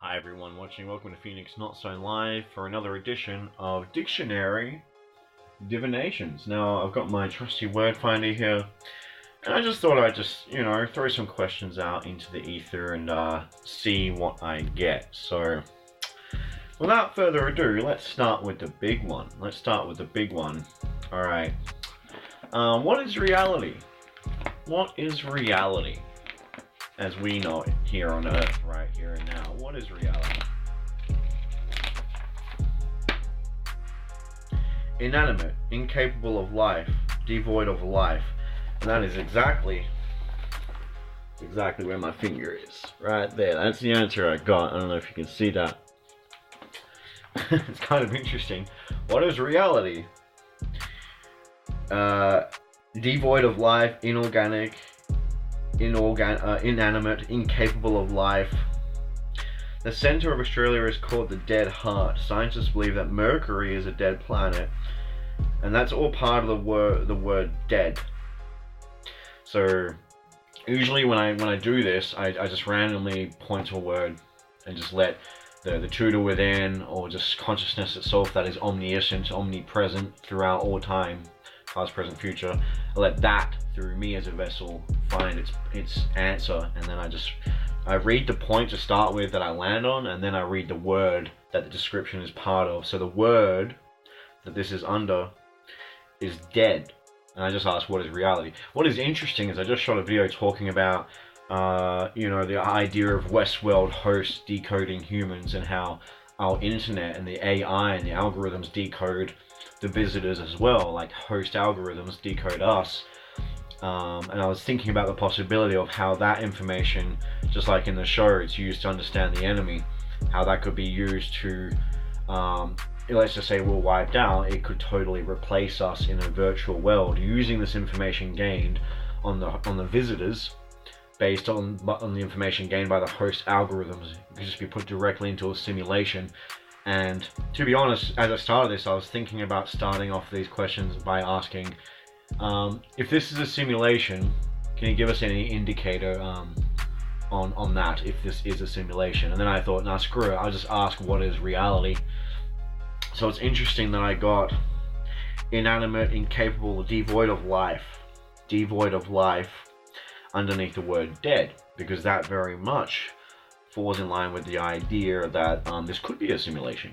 Hi everyone watching, welcome to Phoenix Not So Live for another edition of Dictionary Divinations. Now I've got my trusty word finder here, and I just thought I'd throw some questions out into the ether and see what I get. So without further ado, let's start with the big one. Alright. What is reality? What is reality? As we know it here on Earth, right here and now. What is reality? Inanimate, incapable of life, devoid of life. And that is exactly where my finger is. Right there. That's the answer I got. I don't know if you can see that. It's kind of interesting. What is reality? Devoid of life, inorganic, inanimate, incapable of life. The center of Australia is called the Dead Heart. Scientists believe that Mercury is a dead planet, and that's all part of the word dead. So usually when I do this, I just randomly point to a word and just let the tutor within, or just consciousness itself that is omniscient, omnipresent throughout all time, past, present, future, I let that, through me as a vessel, find its answer, and then I read the point to start with that I land on, and then I read the word that the description is part of. So the word that this is under is dead, and I just ask, what is reality? What is interesting is I just shot a video talking about the idea of Westworld hosts decoding humans, and how our internet and the AI and the algorithms decode the visitors as well, like host algorithms decode us. And I was thinking about the possibility of how that information, just like in the show, it's used to understand the enemy, how that could be used to, let's just say we're wiped out, it could totally replace us in a virtual world, using this information gained on the visitors, based on the information gained by the host algorithms. It could just be put directly into a simulation. And to be honest, as I started this, I was thinking about starting off these questions by asking, if this is a simulation, can you give us any indicator on that, if this is a simulation? And then I thought, nah, screw it, I'll just ask, what is reality? So it's interesting that I got inanimate, incapable, devoid of life underneath the word dead, because that very much falls in line with the idea that this could be a simulation.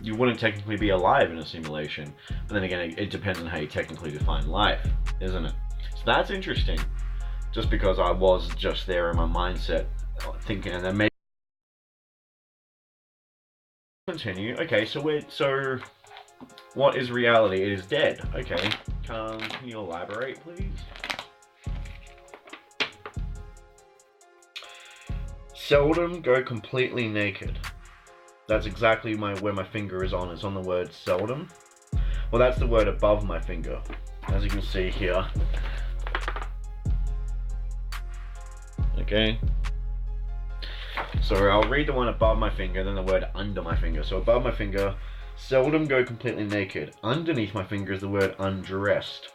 You wouldn't technically be alive in a simulation, but then again, it depends on how you technically define life, isn't it? So that's interesting, just because I was just there in my mindset thinking, and then maybe continue. Okay, so what is reality? It is dead. Okay, can you elaborate, please? Seldom go completely naked. That's exactly where my finger is on. It's on the word seldom. Well, that's the word above my finger, as you can see here. Okay. So I'll read the one above my finger, then the word under my finger. So above my finger, seldom go completely naked. Underneath my finger is the word undressed.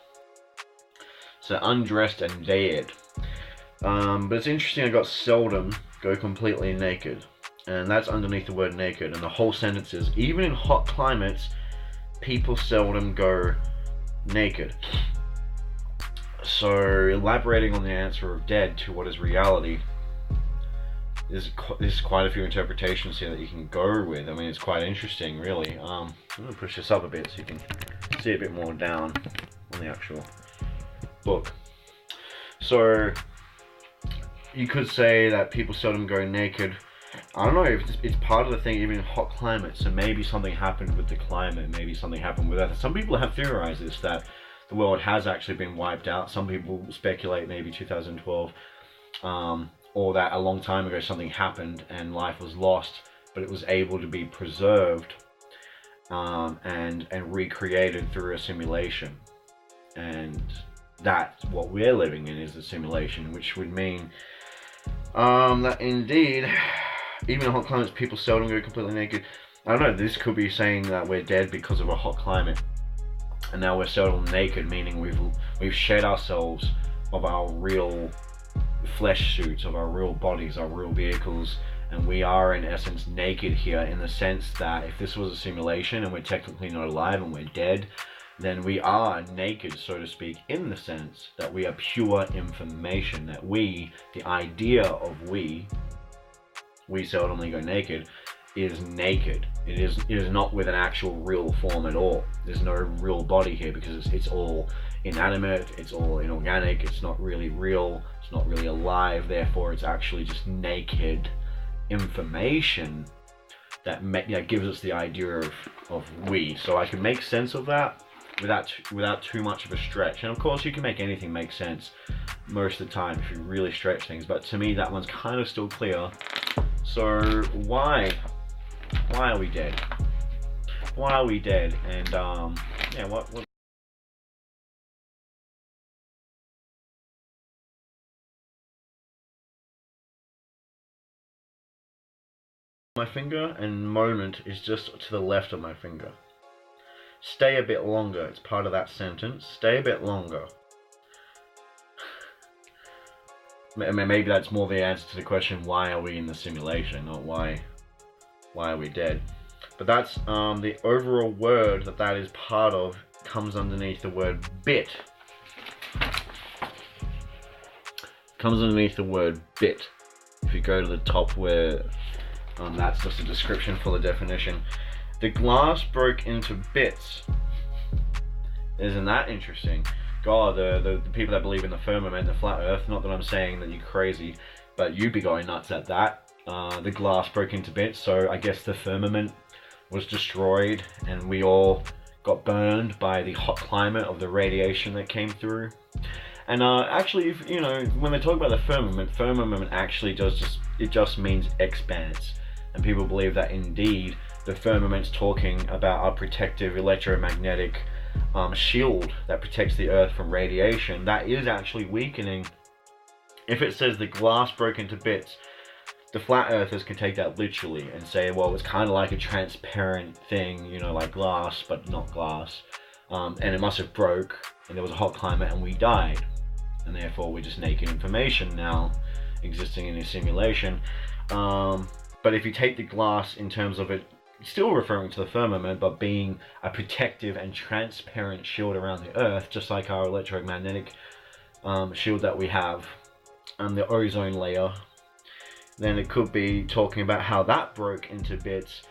So undressed and dead. But it's interesting, I got seldom go completely naked, and that's underneath the word naked, and the whole sentence is, even in hot climates, people seldom go naked. So elaborating on the answer of dead to what is reality, there's quite a few interpretations here that you can go with. I mean, it's quite interesting, really. I'm going to push this up a bit so you can see a bit more down on the actual book. So you could say that people seldom go naked. I don't know if it's part of the thing, even in hot climates. So maybe something happened with the climate, maybe something happened with that. Some people have theorized this, that the world has actually been wiped out. Some people speculate maybe 2012, or that a long time ago something happened and life was lost, but it was able to be preserved and recreated through a simulation. And that's what we're living in, is a simulation, which would mean that indeed, even in hot climates, people seldom go completely naked. I don't know, this could be saying that we're dead because of a hot climate, and now we're seldom naked, meaning we've shed ourselves of our real flesh suits, of our real bodies, our real vehicles, and we are in essence naked here, in the sense that if this was a simulation and we're technically not alive and we're dead, then we are naked, so to speak, in the sense that we are pure information, that we, the idea of we seldomly go naked, is naked. It is not with an actual real form at all. There's no real body here, because it's all inanimate, it's all inorganic, it's not really real, it's not really alive, therefore it's actually just naked information that gives us the idea of we. So I can make sense of that without too much of a stretch. And of course you can make anything make sense most of the time if you really stretch things, but to me that one's kind of still clear. So why are we dead? Why are we dead? And yeah, what my finger and moment is just to the left of my finger. Stay a bit longer, it's part of that sentence. Stay a bit longer. Maybe that's more the answer to the question, why are we in the simulation, not why are we dead? But that's the overall word that is part of comes underneath the word bit. Comes underneath the word bit. If you go to the top where that's just a description for the definition. The glass broke into bits. Isn't that interesting? God, the people that believe in the firmament, the flat earth, not that I'm saying that you're crazy, but you'd be going nuts at that. The glass broke into bits, so I guess the firmament was destroyed and we all got burned by the hot climate of the radiation that came through. And actually, if, you know, when they talk about the firmament actually just means expanse. And people believe that indeed the firmament's talking about a protective electromagnetic shield that protects the earth from radiation. That is actually weakening. If it says the glass broke into bits, the flat earthers can take that literally and say, well, it's kind of like a transparent thing, you know, like glass, but not glass. And it must have broke, and there was a hot climate, and we died. And therefore, we're just naked information now, existing in a simulation. But if you take the glass in terms of it still referring to the firmament, but being a protective and transparent shield around the earth, just like our electromagnetic shield that we have, and the ozone layer, then it could be talking about how that broke into bits.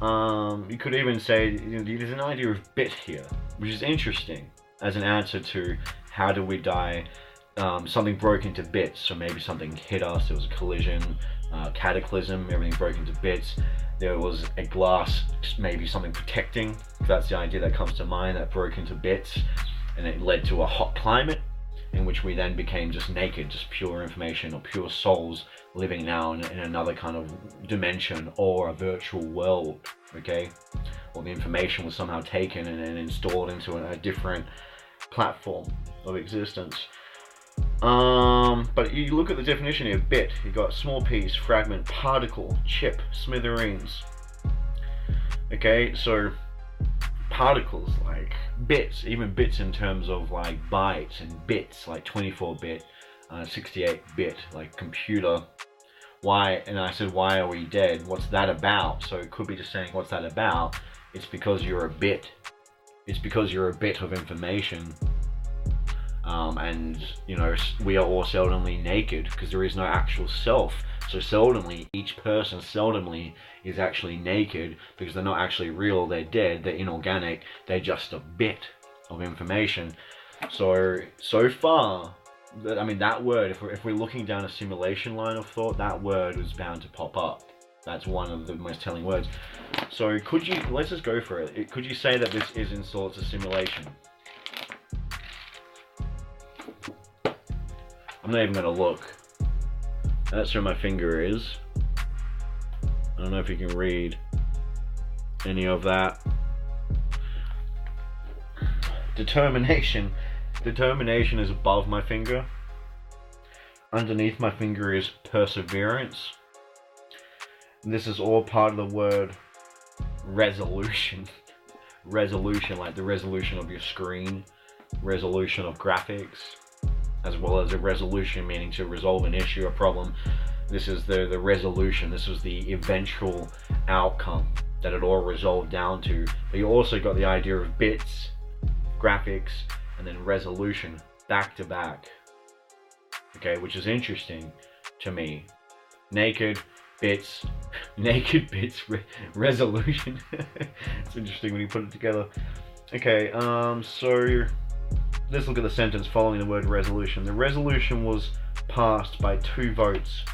You could even say, you know, there's an idea of bit here, which is interesting as an answer to how do we die. Something broke into bits, so maybe something hit us, there was a collision, cataclysm, everything broke into bits. There was a glass, maybe something protecting, that's the idea that comes to mind, that broke into bits, and it led to a hot climate in which we then became just naked, just pure information, or pure souls living now in another kind of dimension or a virtual world, okay? Or the information was somehow taken and installed into a different platform of existence. But you look at the definition here, bit, you got small piece, fragment, particle, chip, smithereens. Okay, so particles, like bits, even bits in terms of like bytes, and bits like 24-bit, 68-bit, like computer. Why? And I said, why are we dead? What's that about? So it could be just saying, what's that about? It's because you're a bit. It's because you're a bit of information. And you know, we are all seldomly naked because there is no actual self. So seldomly, each person seldomly is actually naked because they're not actually real, they're dead, they're inorganic, they're just a bit of information. So far, I mean, that word, if we're looking down a simulation line of thought, that word is bound to pop up. That's one of the most telling words. So could you, let's just go for it. Could you say that this is in sorts of simulation? I'm not even going to look. That's where my finger is. I don't know if you can read any of that. Determination. Determination is above my finger. Underneath my finger is perseverance. This is all part of the word resolution. Resolution, like the resolution of your screen, resolution of graphics, as well as a resolution meaning to resolve an issue, a problem. This is the resolution. This was the eventual outcome that it all resolved down to. But you also got the idea of bits, graphics, and then resolution back to back. Okay, which is interesting to me. Naked bits, resolution. It's interesting when you put it together. Okay, so let's look at the sentence following the word resolution. The resolution was passed by 2 votes.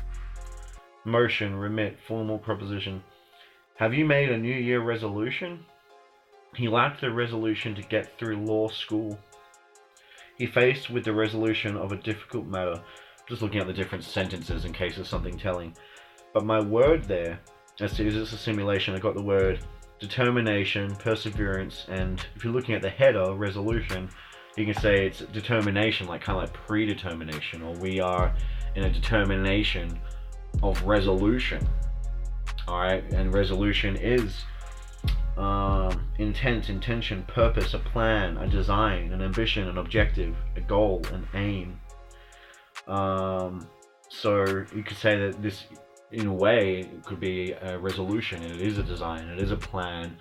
Motion, remit, formal proposition. Have you made a New Year resolution? He lacked the resolution to get through law school. He faced with the resolution of a difficult matter. Just looking at the different sentences in case there's something telling. But my word there, as to is this a simulation, I got the word determination, perseverance, and if you're looking at the header, resolution, you can say it's determination, like kind of like predetermination, or we are in a determination of resolution. Alright, and resolution is intent, intention, purpose, a plan, a design, an ambition, an objective, a goal, an aim. So you could say that this, in a way, it could be a resolution, and it is a design, it is a plan,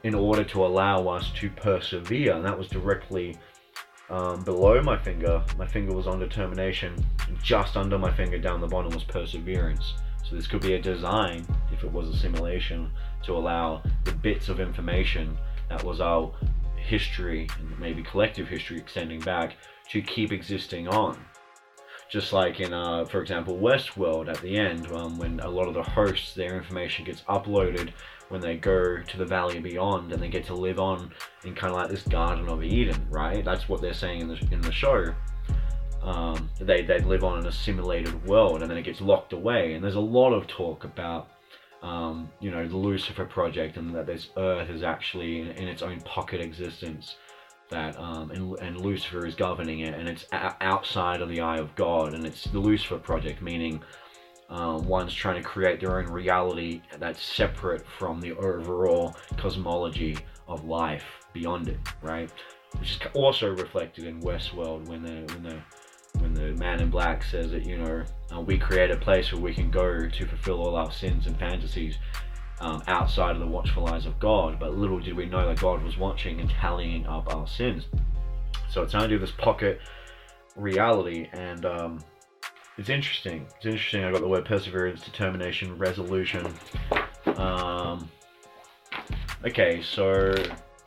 in order to allow us to persevere. And that was directly below my finger. My finger was on determination. Just under my finger down the bottom was perseverance. So this could be a design, if it was a simulation, to allow the bits of information that was our history, and maybe collective history extending back, to keep existing on. Just like in, for example, Westworld at the end, when a lot of the hosts, their information gets uploaded when they go to the Valley Beyond, and they get to live on in kind of like this Garden of Eden, right? That's what they're saying in the show. They live on in a simulated world, and then it gets locked away. And there's a lot of talk about, you know, the Lucifer Project, and that this Earth is actually in its own pocket existence. That and Lucifer is governing it, and it's outside of the eye of God, and it's the Lucifer Project, meaning one's trying to create their own reality that's separate from the overall cosmology of life beyond it, right? Which is also reflected in Westworld when the man in black says that, you know, we create a place where we can go to fulfill all our sins and fantasies. Outside of the watchful eyes of God, but little did we know that God was watching and tallying up our sins. So it's trying to do this pocket reality, and it's interesting. It's interesting. I got the word perseverance, determination, resolution. Okay, so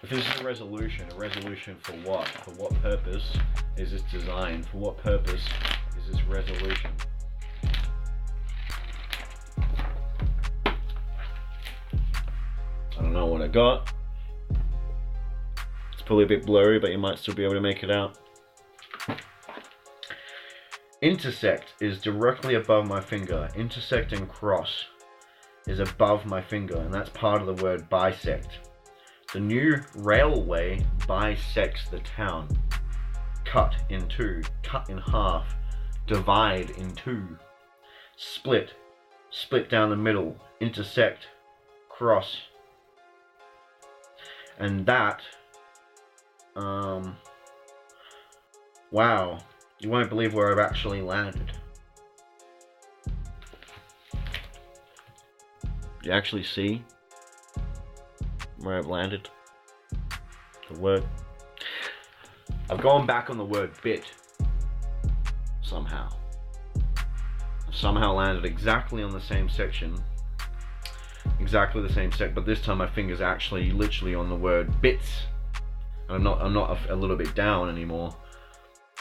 if this is a resolution for what? For what purpose is this designed? For what purpose is this resolution? I don't know what I got. It's probably a bit blurry, but you might still be able to make it out. Intersect is directly above my finger. Intersect and cross is above my finger, and that's part of the word bisect. The new railway bisects the town. Cut in two, cut in half, divide in two, split, split down the middle, intersect, cross. And that, wow, you won't believe where I've actually landed. You actually see where I've landed? The word. I've gone back on the word bit. Somehow. I've somehow landed exactly on the same section. Exactly the same sec, but this time my finger's actually literally on the word bits. And I'm not a little bit down anymore.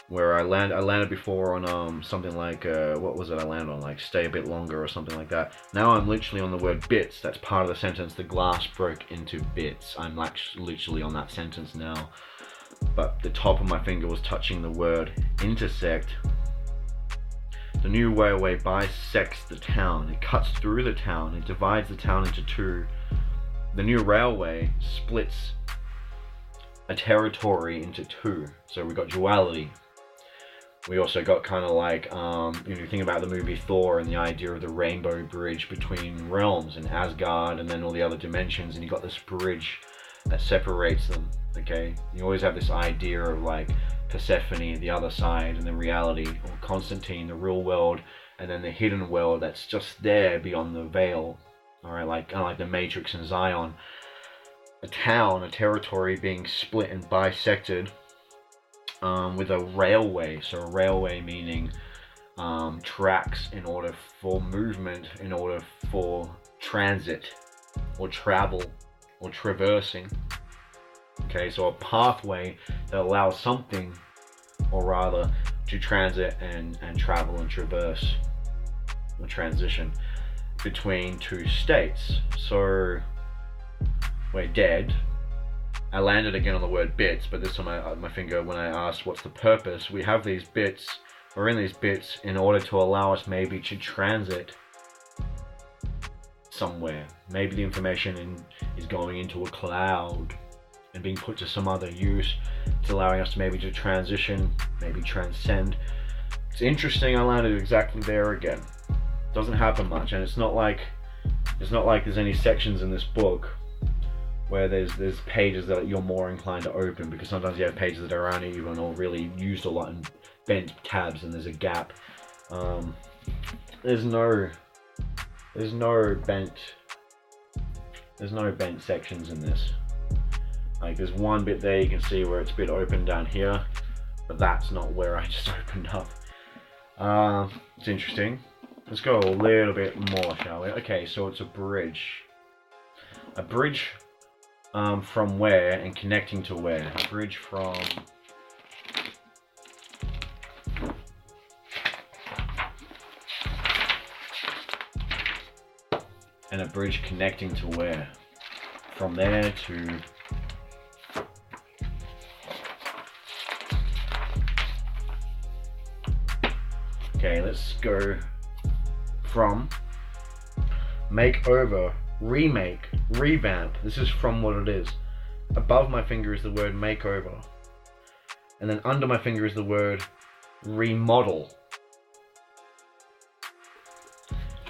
Where I landed before on something like what was it I landed on, like stay a bit longer or something like that. Now I'm literally on the word bits. That's part of the sentence. The glass broke into bits. I'm literally on that sentence now. But the top of my finger was touching the word intersect. The new railway bisects the town. It cuts through the town. It divides the town into two. The new railway splits a territory into two. So we got duality. We also got kind of like, you think about the movie Thor and the idea of the rainbow bridge between realms and Asgard and then all the other dimensions, and you got this bridge that separates them, okay? You always have this idea of like Persephone, the other side, and then reality, or Constantine, the real world, and then the hidden world that's just there beyond the veil. All right, like kind of like the Matrix and Zion, a town, a territory being split and bisected with a railway. So a railway meaning tracks in order for movement, in order for transit or travel or traversing. Okay, so a pathway that allows something, or rather, to transit and travel and traverse or transition between two states. So we're dead. I landed again on the word bits, but this time my finger, when I asked what's the purpose, we have these bits, we're in these bits in order to allow us maybe to transit somewhere. Maybe the information is going into a cloud and being put to some other use. It's allowing us maybe to transition, maybe transcend. It's interesting, I landed exactly there again. Doesn't happen much, and it's not like there's any sections in this book where there's pages that you're more inclined to open, because sometimes you have pages that are uneven or really used a lot and bent tabs and there's a gap. There's no bent sections in this. Like there's one bit there you can see where it's a bit open down here, but that's not where I just opened up. It's interesting. Let's go a little bit more, shall we? Okay, so it's a bridge. A bridge from where and connecting to where? A bridge from... and a bridge connecting to where? From there to... Okay, let's go from makeover, remake, revamp. This is from what it is. Above my finger is the word makeover. And then under my finger is the word remodel.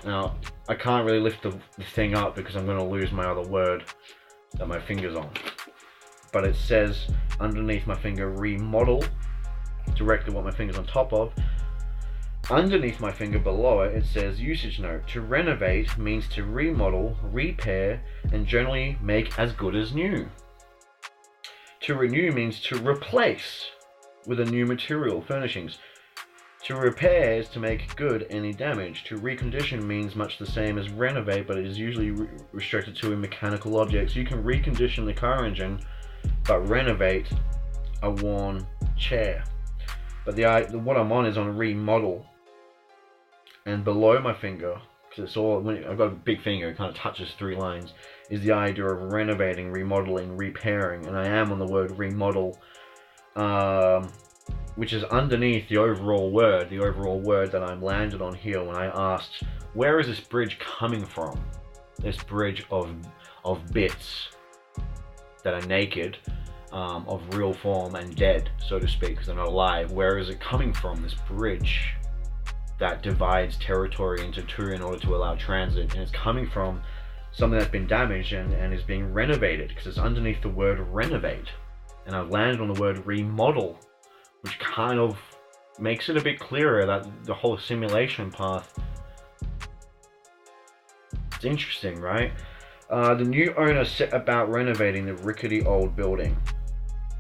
Now, I can't really lift the thing up because I'm going to lose my other word that my finger's on. But it says underneath my finger remodel, directly what my finger's on top of. Underneath my finger below it, it says usage note. To renovate means to remodel, repair, and generally make as good as new. To renew means to replace with a new material, furnishings. To repair is to make good any damage. To recondition means much the same as renovate, but it is usually restricted to mechanical objects. You can recondition the car engine, but renovate a worn chair. But what I'm on is on remodel. And below my finger, because it's all, I've got a big finger, it kind of touches three lines, is the idea of renovating, remodeling, repairing, and I am on the word remodel, which is underneath the overall word that I'm landed on here when I asked, where is this bridge coming from? This bridge of bits that are naked, of real form and dead, so to speak, because they're not alive. Where is it coming from, this bridge that divides territory into two in order to allow transit? And it's coming from something that's been damaged and is being renovated, because it's underneath the word renovate. And I've landed on the word remodel, which kind of makes it a bit clearer that the whole simulation path. It's interesting, right? The new owner set about renovating the rickety old building.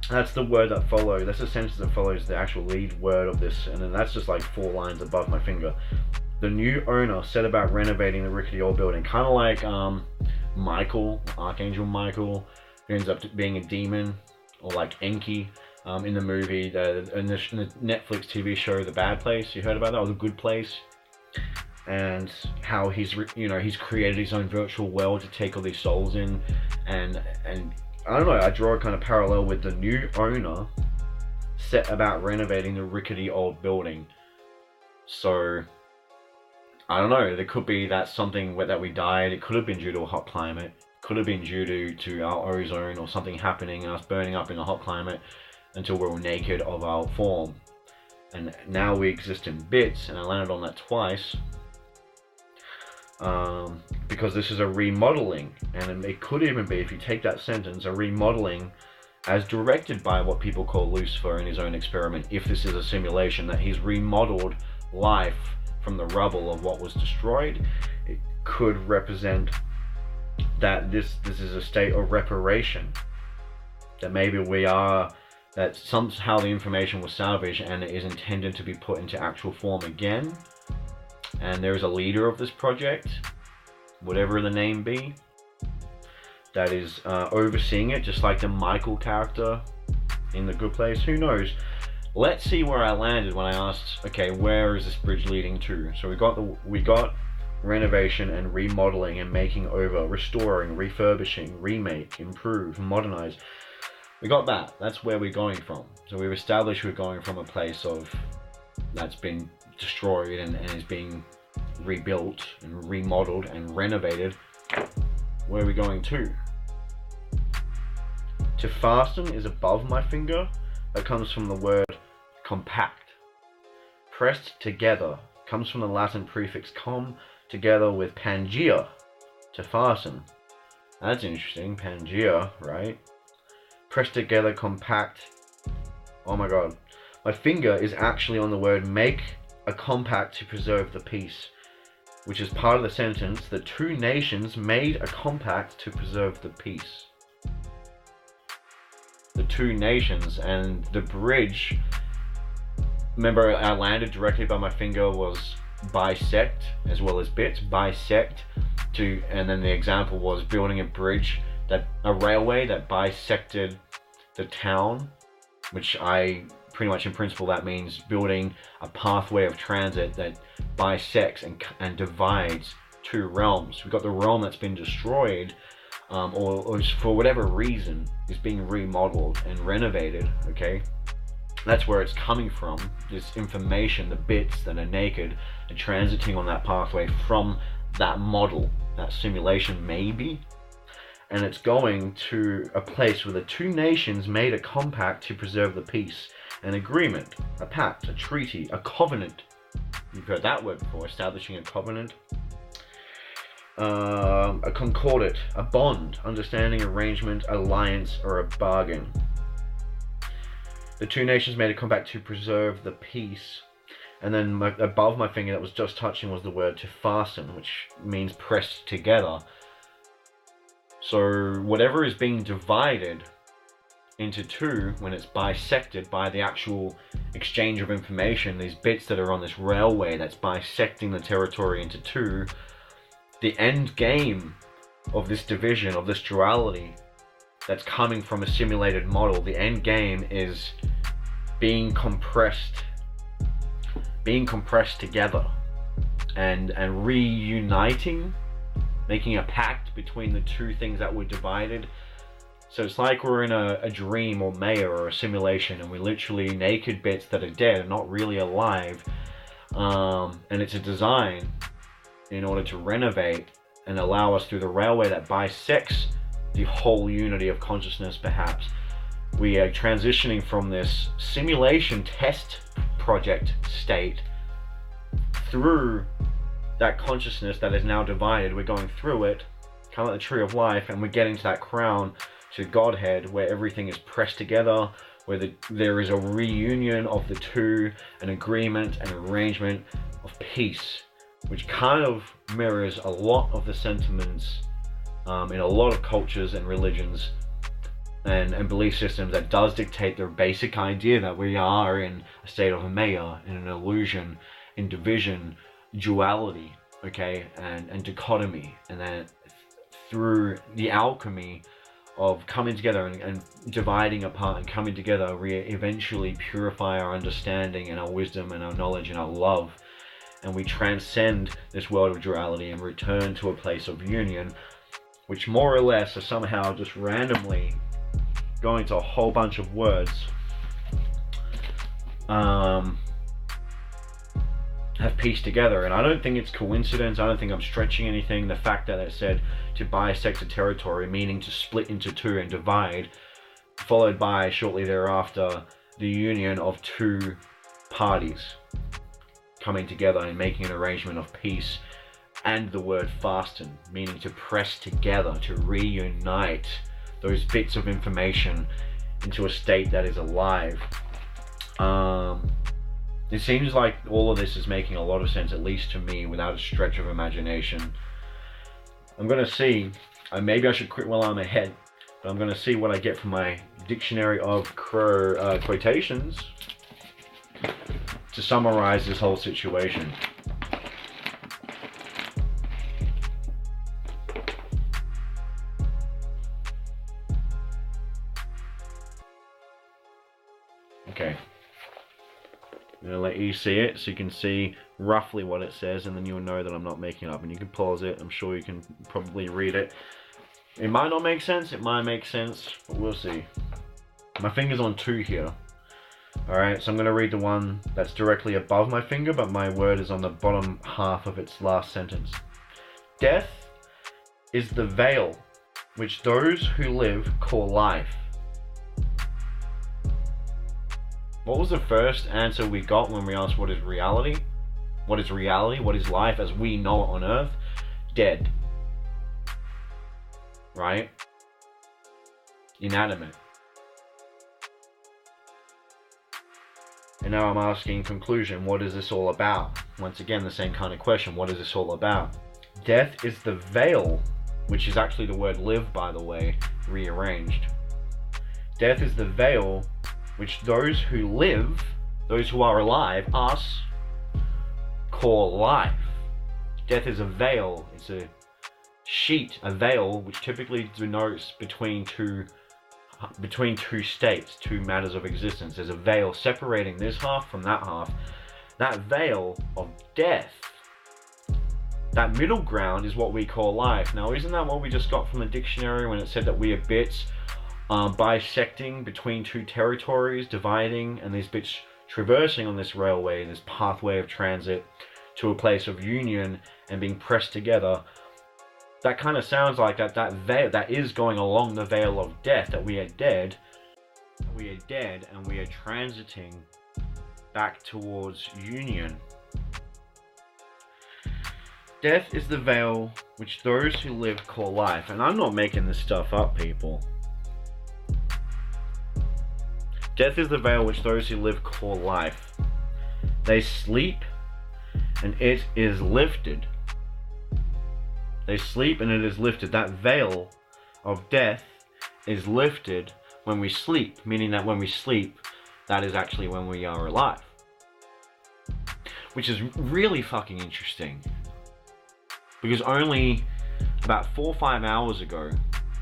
That's the word that follows. That's the sentence that follows the actual lead word of this, and then that's just like 4 lines above my finger. The new owner set about renovating the rickety old building, kind of like Michael, Archangel Michael, who ends up being a demon, or like Enki in the movie, in the Netflix TV show The Bad Place. You heard about that, or The Good Place? And how he's created his own virtual world to take all these souls in, and I don't know, I draw a kind of parallel with the new owner set about renovating the rickety old building. So, I don't know, there could be that something that we died, it could have been due to a hot climate, could have been due to our ozone or something happening and us burning up in a hot climate until we're all naked of our form. And now we exist in bits, and I landed on that twice. Because this is a remodeling, and it could even be, if you take that sentence, a remodeling as directed by what people call Lucifer in his own experiment. If this is a simulation, that he's remodeled life from the rubble of what was destroyed. It could represent that this is a state of reparation, that maybe that somehow the information was salvaged and it is intended to be put into actual form again, and there is a leader of this project, whatever the name be, that is overseeing it, just like the Michael character in The Good Place. Who knows? Let's see where I landed when I asked, okay, where is this bridge leading to? So we got renovation and remodeling and making over, restoring, refurbishing, remake, improve, modernize. We got that. That's where we're going from. So we've established we're going from a place of that's been destroyed and is being rebuilt and remodeled and renovated. Where are we going to? To fasten is above my finger. That comes from the word compact. Pressed together comes from the Latin prefix com, together with Pangea, to fasten. That's interesting, Pangea, right? Pressed together, compact. Oh my god. My finger is actually on the word make a compact to preserve the peace, which is part of the sentence, the two nations made a compact to preserve the peace. The two nations, and the bridge, remember I landed directly by my finger, was bisect as well as bits, bisect to, and then the example was building a bridge, a railway that bisected the town, which I pretty much in principle that means building a pathway of transit that bisects and divides two realms. We've got the realm that's been destroyed, or for whatever reason is being remodeled and renovated, okay? That's where it's coming from, this information, the bits that are naked are transiting on that pathway from that model, that simulation maybe, and it's going to a place where the two nations made a compact to preserve the peace, an agreement, a pact, a treaty, a covenant. You've heard that word before, establishing a covenant. A concordat, a bond, understanding, arrangement, alliance, or a bargain. The two nations made a compact to preserve the peace. And then above my finger that was just touching was the word to fasten, which means pressed together. So whatever is being divided into two, when it's bisected by the actual exchange of information, these bits that are on this railway that's bisecting the territory into two, the end game of this division, of this duality that's coming from a simulated model, the end game is being compressed together and reuniting, making a pact between the two things that were divided. So it's like we're in a dream or maya or a simulation, and we're literally naked bits that are dead and not really alive, and it's a design in order to renovate and allow us through the railway that bisects the whole unity of consciousness. Perhaps we are transitioning from this simulation test project state through that consciousness that is now divided. We're going through it, kind of like the tree of life, and we're getting to that crown, to Godhead, where everything is pressed together, where there is a reunion of the two, an agreement, an arrangement of peace, which kind of mirrors a lot of the sentiments in a lot of cultures and religions and belief systems that does dictate their basic idea that we are in a state of a maya, in an illusion, in division, duality, okay, and dichotomy, and then through the alchemy of coming together and dividing apart and coming together, we eventually purify our understanding and our wisdom and our knowledge and our love, and we transcend this world of duality and return to a place of union, which more or less are somehow just randomly going to a whole bunch of words have pieced together. And I don't think it's coincidence. I don't think I'm stretching anything. The fact that it said to bisect a territory, meaning to split into two and divide, followed by shortly thereafter the union of two parties coming together and making an arrangement of peace, and the word fasten, meaning to press together, to reunite those bits of information into a state that is alive. It seems like all of this is making a lot of sense, at least to me, without a stretch of imagination. I'm gonna see, maybe I should quit while I'm ahead, but I'm gonna see what I get from my dictionary of quotations to summarize this whole situation. Okay. I'm going to let you see it so you can see roughly what it says, and then you'll know that I'm not making it up. And you can pause it. I'm sure you can probably read it. It might not make sense. It might make sense. But we'll see. My finger's on 2 here. Alright, so I'm going to read the one that's directly above my finger, but my word is on the bottom half of its last sentence. Death is the veil which those who live call life. What was the first answer we got when we asked what is reality? What is reality? What is life as we know it on Earth? Dead. Right? Inanimate. And now I'm asking, conclusion, what is this all about? Once again, the same kind of question. What is this all about? Death is the veil, which is actually the word live, by the way, rearranged. Death is the veil which those who live, those who are alive, us, call life. Death is a veil. It's a sheet, a veil, which typically denotes between two states, two matters of existence. There's a veil separating this half from that half. That veil of death, that middle ground, is what we call life. Now, isn't that what we just got from the dictionary when it said that we are bits bisecting between two territories, dividing, and these bits traversing on this railway, this pathway of transit to a place of union and being pressed together? That kind of sounds like that veil that is going along the veil of death, that we are dead and we are transiting back towards union. Death is the veil which those who live call life. And I'm not making this stuff up, people. Death is the veil which those who live call life. They sleep and it is lifted. They sleep and it is lifted. That veil of death is lifted when we sleep, meaning that when we sleep, that is actually when we are alive. Which is really fucking interesting. Because only about 4 or 5 hours ago,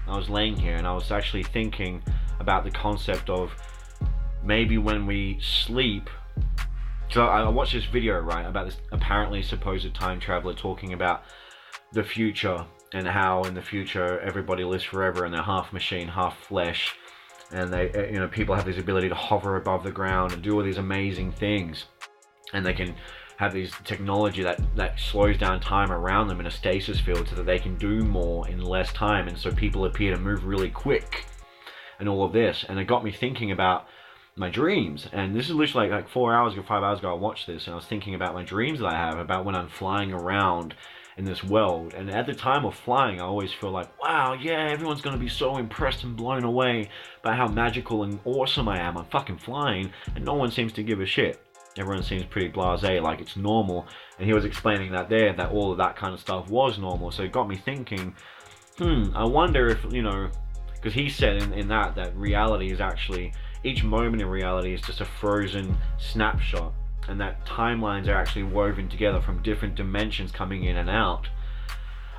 I was laying here and I was actually thinking about the concept of maybe when we sleep. So I watched this video, right, about this apparently supposed time traveler talking about the future and how in the future everybody lives forever and they're half machine, half flesh, and they, you know, people have this ability to hover above the ground and do all these amazing things, and they can have this technology that slows down time around them in a stasis field so that they can do more in less time, and so people appear to move really quick and all of this. And it got me thinking about my dreams, and this is literally like 4 hours ago, 5 hours ago I watched this, and I was thinking about my dreams that I have about when I'm flying around in this world. And at the time of flying, I always feel like, wow, yeah, everyone's gonna be so impressed and blown away by how magical and awesome I am. I'm fucking flying, and no one seems to give a shit. Everyone seems pretty blasé, like it's normal. And he was explaining that there, that all of that kind of stuff was normal. So it got me thinking, I wonder if, you know, because he said in that reality is actually, each moment in reality is just a frozen snapshot, and that timelines are actually woven together from different dimensions coming in and out,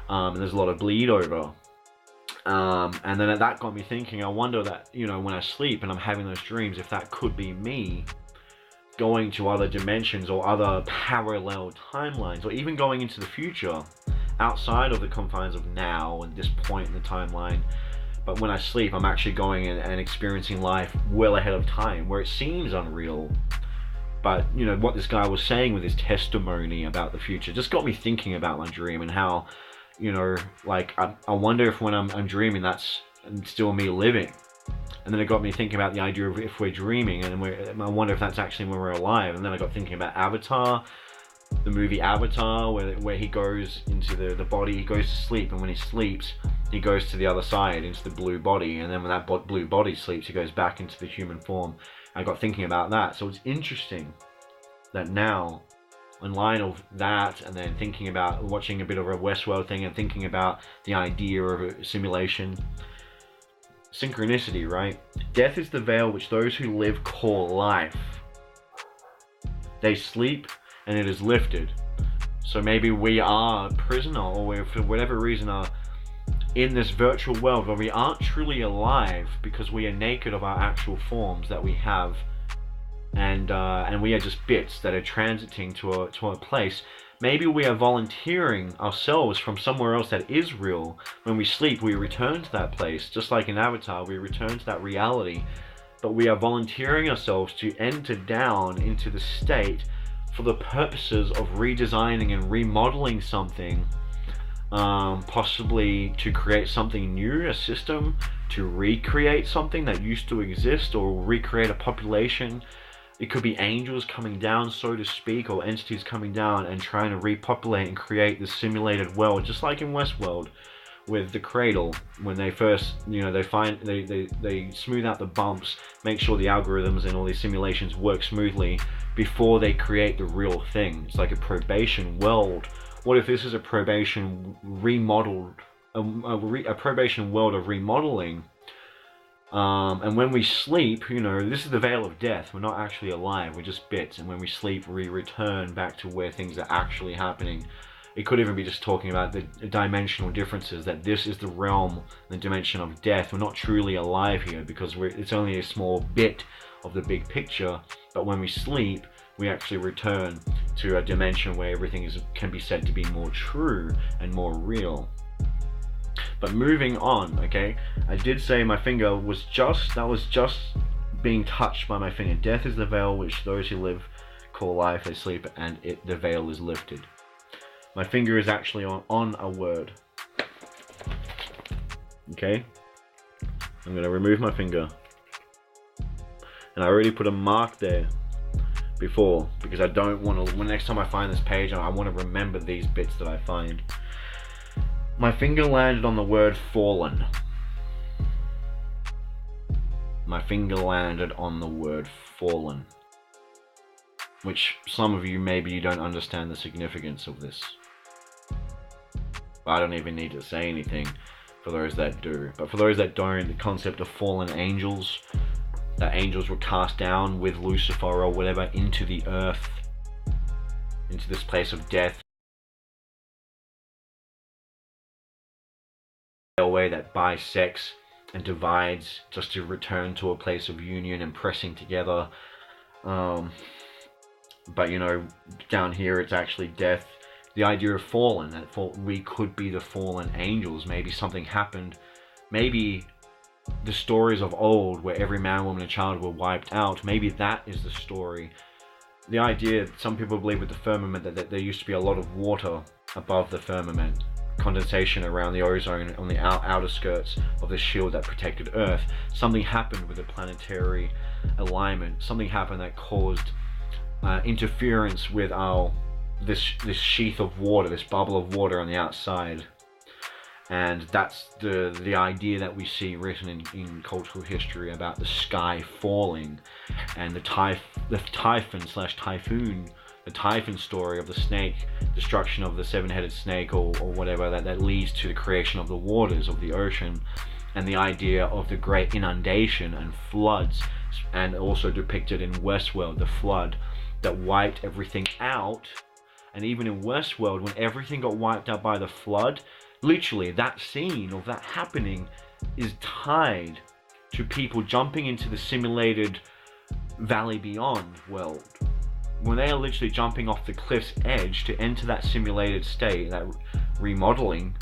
and there's a lot of bleed over, and then that got me thinking, I wonder that, you know, when I sleep and I'm having those dreams, if that could be me going to other dimensions or other parallel timelines, or even going into the future outside of the confines of now and this point in the timeline. But when I sleep, I'm actually going in and experiencing life well ahead of time, where it seems unreal. But, you know, what this guy was saying with his testimony about the future just got me thinking about my dream and how, you know, like, I wonder if when I'm dreaming, that's still me living. And then it got me thinking about the idea of if we're dreaming, and I wonder if that's actually when we're alive. And then I got thinking about Avatar, the movie Avatar, where he goes into the body, he goes to sleep, and when he sleeps, he goes to the other side, into the blue body, and then when that blue body sleeps, he goes back into the human form. I got thinking about that. So it's interesting that now, in line of that, and then thinking about watching a bit of a Westworld thing and thinking about the idea of a simulation, synchronicity, right? Death is the veil which those who live call life. They sleep and it is lifted. So maybe we are a prisoner, or we, for whatever reason, are in this virtual world where we aren't truly alive because we are naked of our actual forms that we have, and we are just bits that are transiting to a place. Maybe we are volunteering ourselves from somewhere else that is real. When we sleep, we return to that place, just like in Avatar, we return to that reality. But we are volunteering ourselves to enter down into the state for the purposes of redesigning and remodeling something, possibly to create something new, a system, to recreate something that used to exist, or recreate a population. It could be angels coming down, so to speak, or entities coming down and trying to repopulate and create this simulated world, just like in Westworld with the cradle. When they first, they smooth out the bumps, make sure the algorithms and all these simulations work smoothly before they create the real thing. It's like a probation world. What if this is a probation remodeled, a probation world of remodeling? And when we sleep, this is the veil of death. We're not actually alive, we're just bits. And when we sleep, we return back to where things are actually happening. It could even be just talking about the dimensional differences, that this is the realm, the dimension of death. We're not truly alive here because it's only a small bit of the big picture. But when we sleep, we actually return to a dimension where everything can be said to be more true and more real. But moving on, okay, I did say my finger was just being touched by my finger. Death is the veil which those who live call life. They sleep and the veil is lifted. My finger is actually on a word. Okay, I'm going to remove my finger. And I already put a mark there before because I don't want to, when next time I find this page, I want to remember these bits that I find. My finger landed on the word fallen. My finger landed on the word fallen. Which some of you, maybe you don't understand the significance of this. I don't even need to say anything for those that do. But for those that don't, the concept of fallen angels, that angels were cast down with Lucifer or whatever into the earth, into this place of death. A way that bisects and divides just to return to a place of union and pressing together. But down here it's actually death. The idea of fallen, that we could be the fallen angels. Maybe something happened. Maybe the stories of old where every man, woman and child were wiped out, maybe that is the story. The idea, some people believe with the firmament, that there used to be a lot of water above the firmament, condensation around the ozone on the outer skirts of the shield that protected Earth. Something happened with the planetary alignment. Something happened that caused interference with this sheath of water, this bubble of water on the outside. And that's the idea that we see written in cultural history about the sky falling, and the typhon slash typhoon, the typhon story of the snake, destruction of the seven-headed snake or whatever, that leads to the creation of the waters of the ocean, and the idea of the great inundation and floods, and also depicted in Westworld, the flood that wiped everything out. And even in Westworld, when everything got wiped out by the flood, literally that scene of that happening is tied to people jumping into the simulated Valley Beyond world. When they are literally jumping off the cliff's edge to enter that simulated state, that remodeling,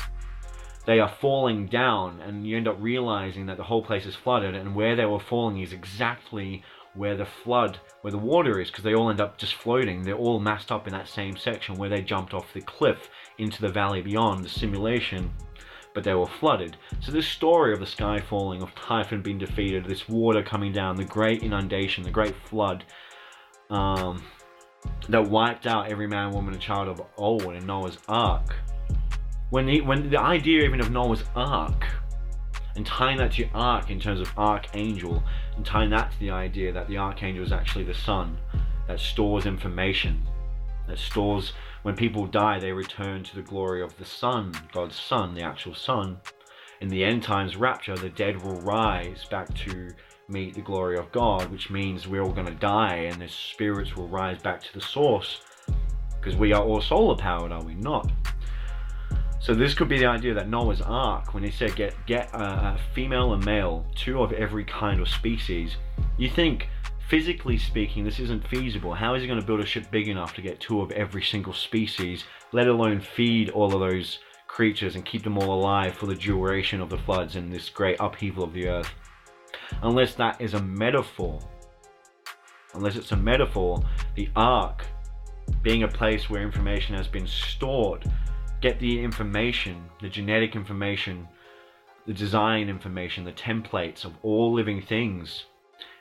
they are falling down, and you end up realizing that the whole place is flooded, and where they were falling is exactly where the water is, because they all end up just floating. They're all massed up in that same section where they jumped off the cliff into the Valley Beyond, the simulation, but they were flooded. So this story of the sky falling, of Typhon being defeated, this water coming down, the great inundation, the great flood, that wiped out every man, woman and child of old in Noah's Ark. When the idea even of Noah's Ark, and tying that to Ark in terms of archangel, and tying that to the idea that the archangel is actually the sun, that stores information, that stores, when people die, they return to the glory of the Son, God's Son, the actual Son. In the end times rapture, the dead will rise back to meet the glory of God, which means we're all going to die and the spirits will rise back to the source, because we are all solar powered, are we not? So this could be the idea that Noah's Ark, when he said get a female and male, 2 of every kind of species, you think, physically speaking, this isn't feasible. How is he going to build a ship big enough to get 2 of every single species, let alone feed all of those creatures and keep them all alive for the duration of the floods and this great upheaval of the earth? Unless that is a metaphor. Unless it's a metaphor, the Ark being a place where information has been stored, get the information, the genetic information, the design information, the templates of all living things,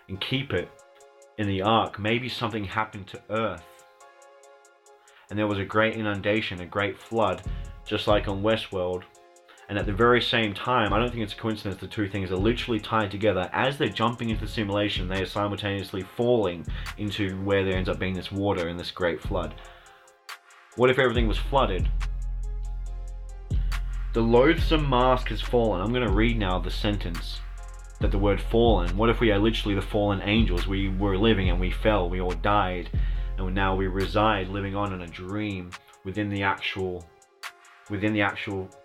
and keep it in the Ark. Maybe something happened to Earth and there was a great inundation, a great flood, just like on Westworld, and at the very same time, I don't think it's a coincidence the 2 things are literally tied together. As they're jumping into the simulation, they are simultaneously falling into where there ends up being this water in this great flood. What if everything was flooded? The loathsome mask has fallen. I'm going to read now the sentence, that the word fallen. What if we are literally the fallen angels? We were living and we fell, we all died, and now we reside living on in a dream within the actual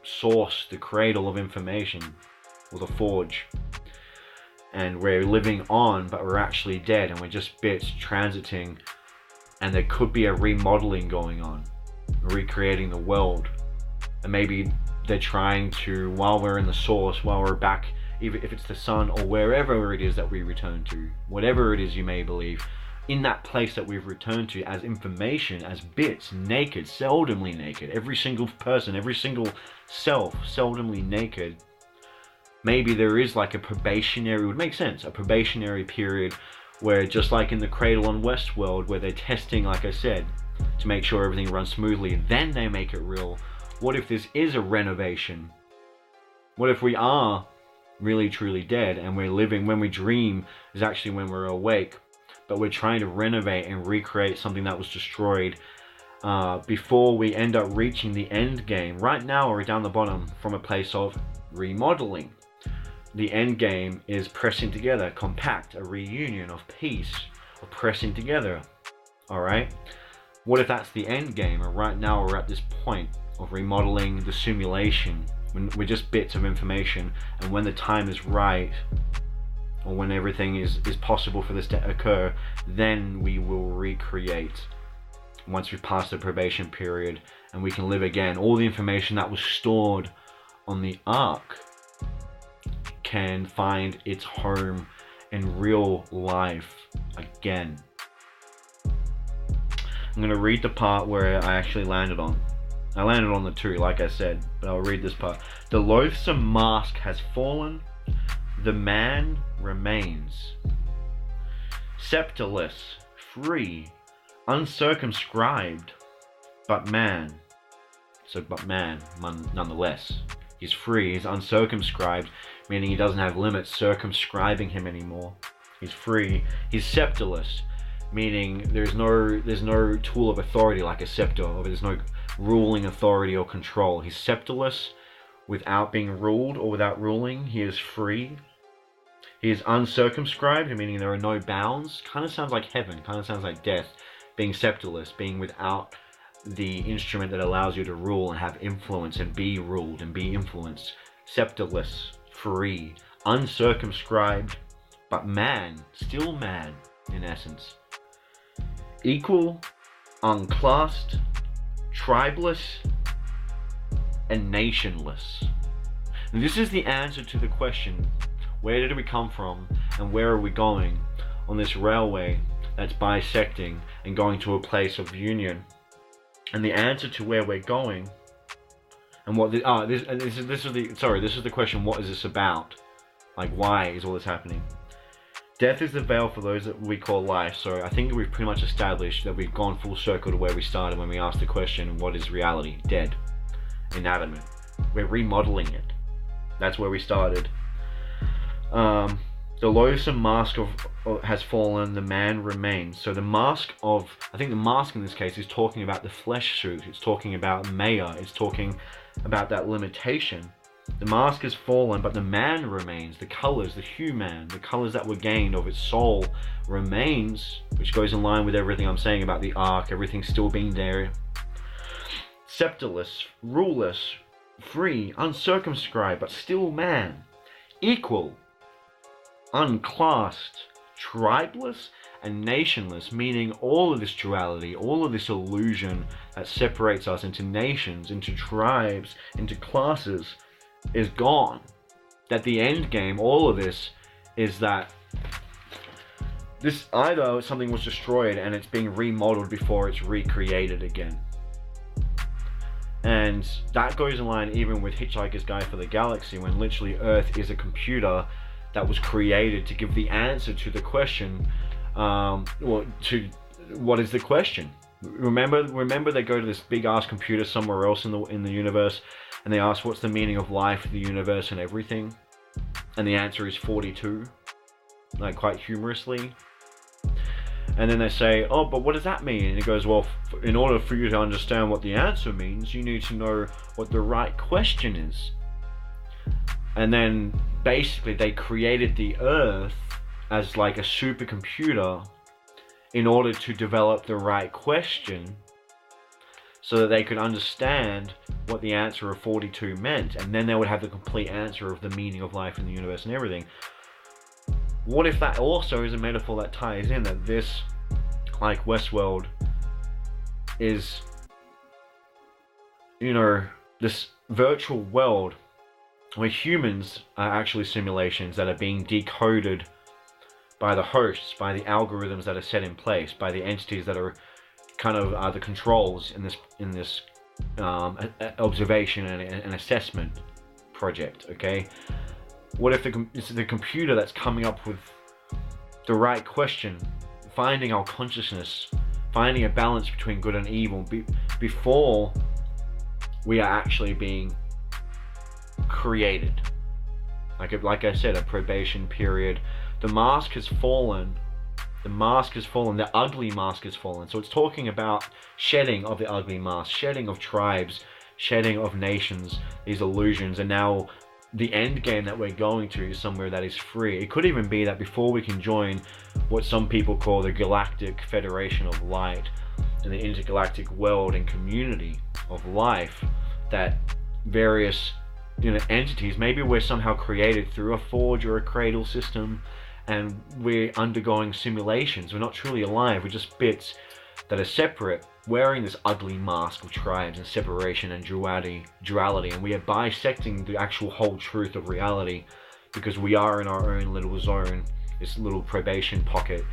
source, the cradle of information, or the forge. And we're living on, but we're actually dead, and we're just bits transiting, and there could be a remodeling going on, recreating the world. And maybe they're trying to, while we're in the source, while we're back, even if it's the sun or wherever it is that we return to, whatever it is you may believe, in that place that we've returned to as information, as bits, naked, seldomly naked, every single person, every single self, seldomly naked, maybe there is like a probationary, would make sense, a probationary period where, just like in the cradle on Westworld, where they're testing, like I said, to make sure everything runs smoothly, then they make it real. What if this is a renovation? What if we are really truly dead and we're living, when we dream is actually when we're awake, but we're trying to renovate and recreate something that was destroyed before we end up reaching the end game. Right now we're down the bottom from a place of remodeling. The end game is pressing together, compact, a reunion of peace, of pressing together. Alright? What if that's the end game, and right now we're at this point of remodeling the simulation, when we're just bits of information, and when the time is right, or when everything is possible for this to occur, then we will recreate, once we've passed the probation period, and we can live again. All the information that was stored on the Ark can find its home in real life again. I'm going to read the part where I actually landed on. I landed on the 2, like I said, but I'll read this part. The loathsome mask has fallen, the man remains. Scepterless, free, uncircumscribed, but man. But man, nonetheless. He's free, he's uncircumscribed, meaning he doesn't have limits circumscribing him anymore. He's free. He's scepterless, meaning there's no tool of authority like a scepter, or there's no ruling authority or control. He's scepterless, without being ruled or without ruling. He is free. He is uncircumscribed, meaning there are no bounds. Kind of sounds like heaven, kind of sounds like death. Being scepterless, being without the instrument that allows you to rule and have influence and be ruled and be influenced. Scepterless, free, uncircumscribed, but man, still man in essence. Equal, unclassed, tribeless, and nationless. And this is the answer to the question, where did we come from and where are we going on this railway that's bisecting and going to a place of union? And the answer to where we're going, and what this is the question, what is this about? Like, why is all this happening? Death is the veil for those that we call life. So I think we've pretty much established that we've gone full circle to where we started when we asked the question, what is reality? Dead, inanimate. We're remodeling it. That's where we started. The loathsome mask has fallen, the man remains. So the mask of, I think the mask in this case is talking about the flesh suit. It's talking about Maya. It's talking about that limitation. The mask has fallen, but the man remains. The colors, the human, the colors that were gained of its soul remains, which goes in line with everything I'm saying about the ark, everything still being there. Scepterless, ruleless, free, uncircumscribed, but still man. Equal, unclassed, tribeless, and nationless, meaning all of this duality, all of this illusion that separates us into nations, into tribes, into classes, is gone. That the end game, all of this, is that this either something was destroyed and it's being remodeled before it's recreated again. And that goes in line even with Hitchhiker's Guide for the Galaxy, when literally Earth is a computer that was created to give the answer to the question, to what is the question? Remember they go to this big ass computer somewhere else in the universe, and they ask what's the meaning of life, the universe, and everything, and the answer is 42, like quite humorously. And then they say, oh, but what does that mean? And it goes, well, in order for you to understand what the answer means, you need to know what the right question is. And then basically they created the Earth as like a supercomputer in order to develop the right question so that they could understand what the answer of 42 meant, and then they would have the complete answer of the meaning of life in the universe and everything. What if that also is a metaphor that ties in that this, like Westworld, is, you know, this virtual world where humans are actually simulations that are being decoded by the hosts, by the algorithms that are set in place, by the entities that are kind of the controls in this observation and assessment project. Okay, what if it's the computer that's coming up with the right question, finding our consciousness, finding a balance between good and evil before we are actually being created? Like I said, a probation period. The mask has fallen. The mask has fallen. The ugly mask has fallen. So it's talking about shedding of the ugly mask, shedding of tribes, shedding of nations, these illusions. And now the end game that we're going to is somewhere that is free. It could even be that before we can join what some people call the Galactic Federation of Light and the intergalactic world and community of life, that various, you know, entities, maybe we're somehow created through a forge or a cradle system, and we're undergoing simulations. We're not truly alive. We're just bits that are separate, wearing this ugly mask of tribes and separation and duality, and we are bisecting the actual whole truth of reality, because we are in our own little zone, this little probation pocket.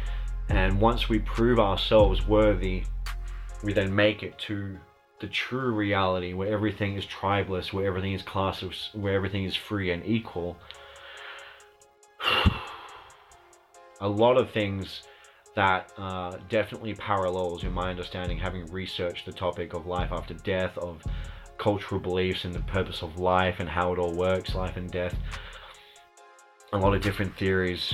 And once we prove ourselves worthy, we then make it to the true reality, where everything is tribeless, where everything is classless, where everything is free and equal. A lot of things that definitely parallels, in my understanding, having researched the topic of life after death, of cultural beliefs and the purpose of life and how it all works, life and death. A lot of different theories.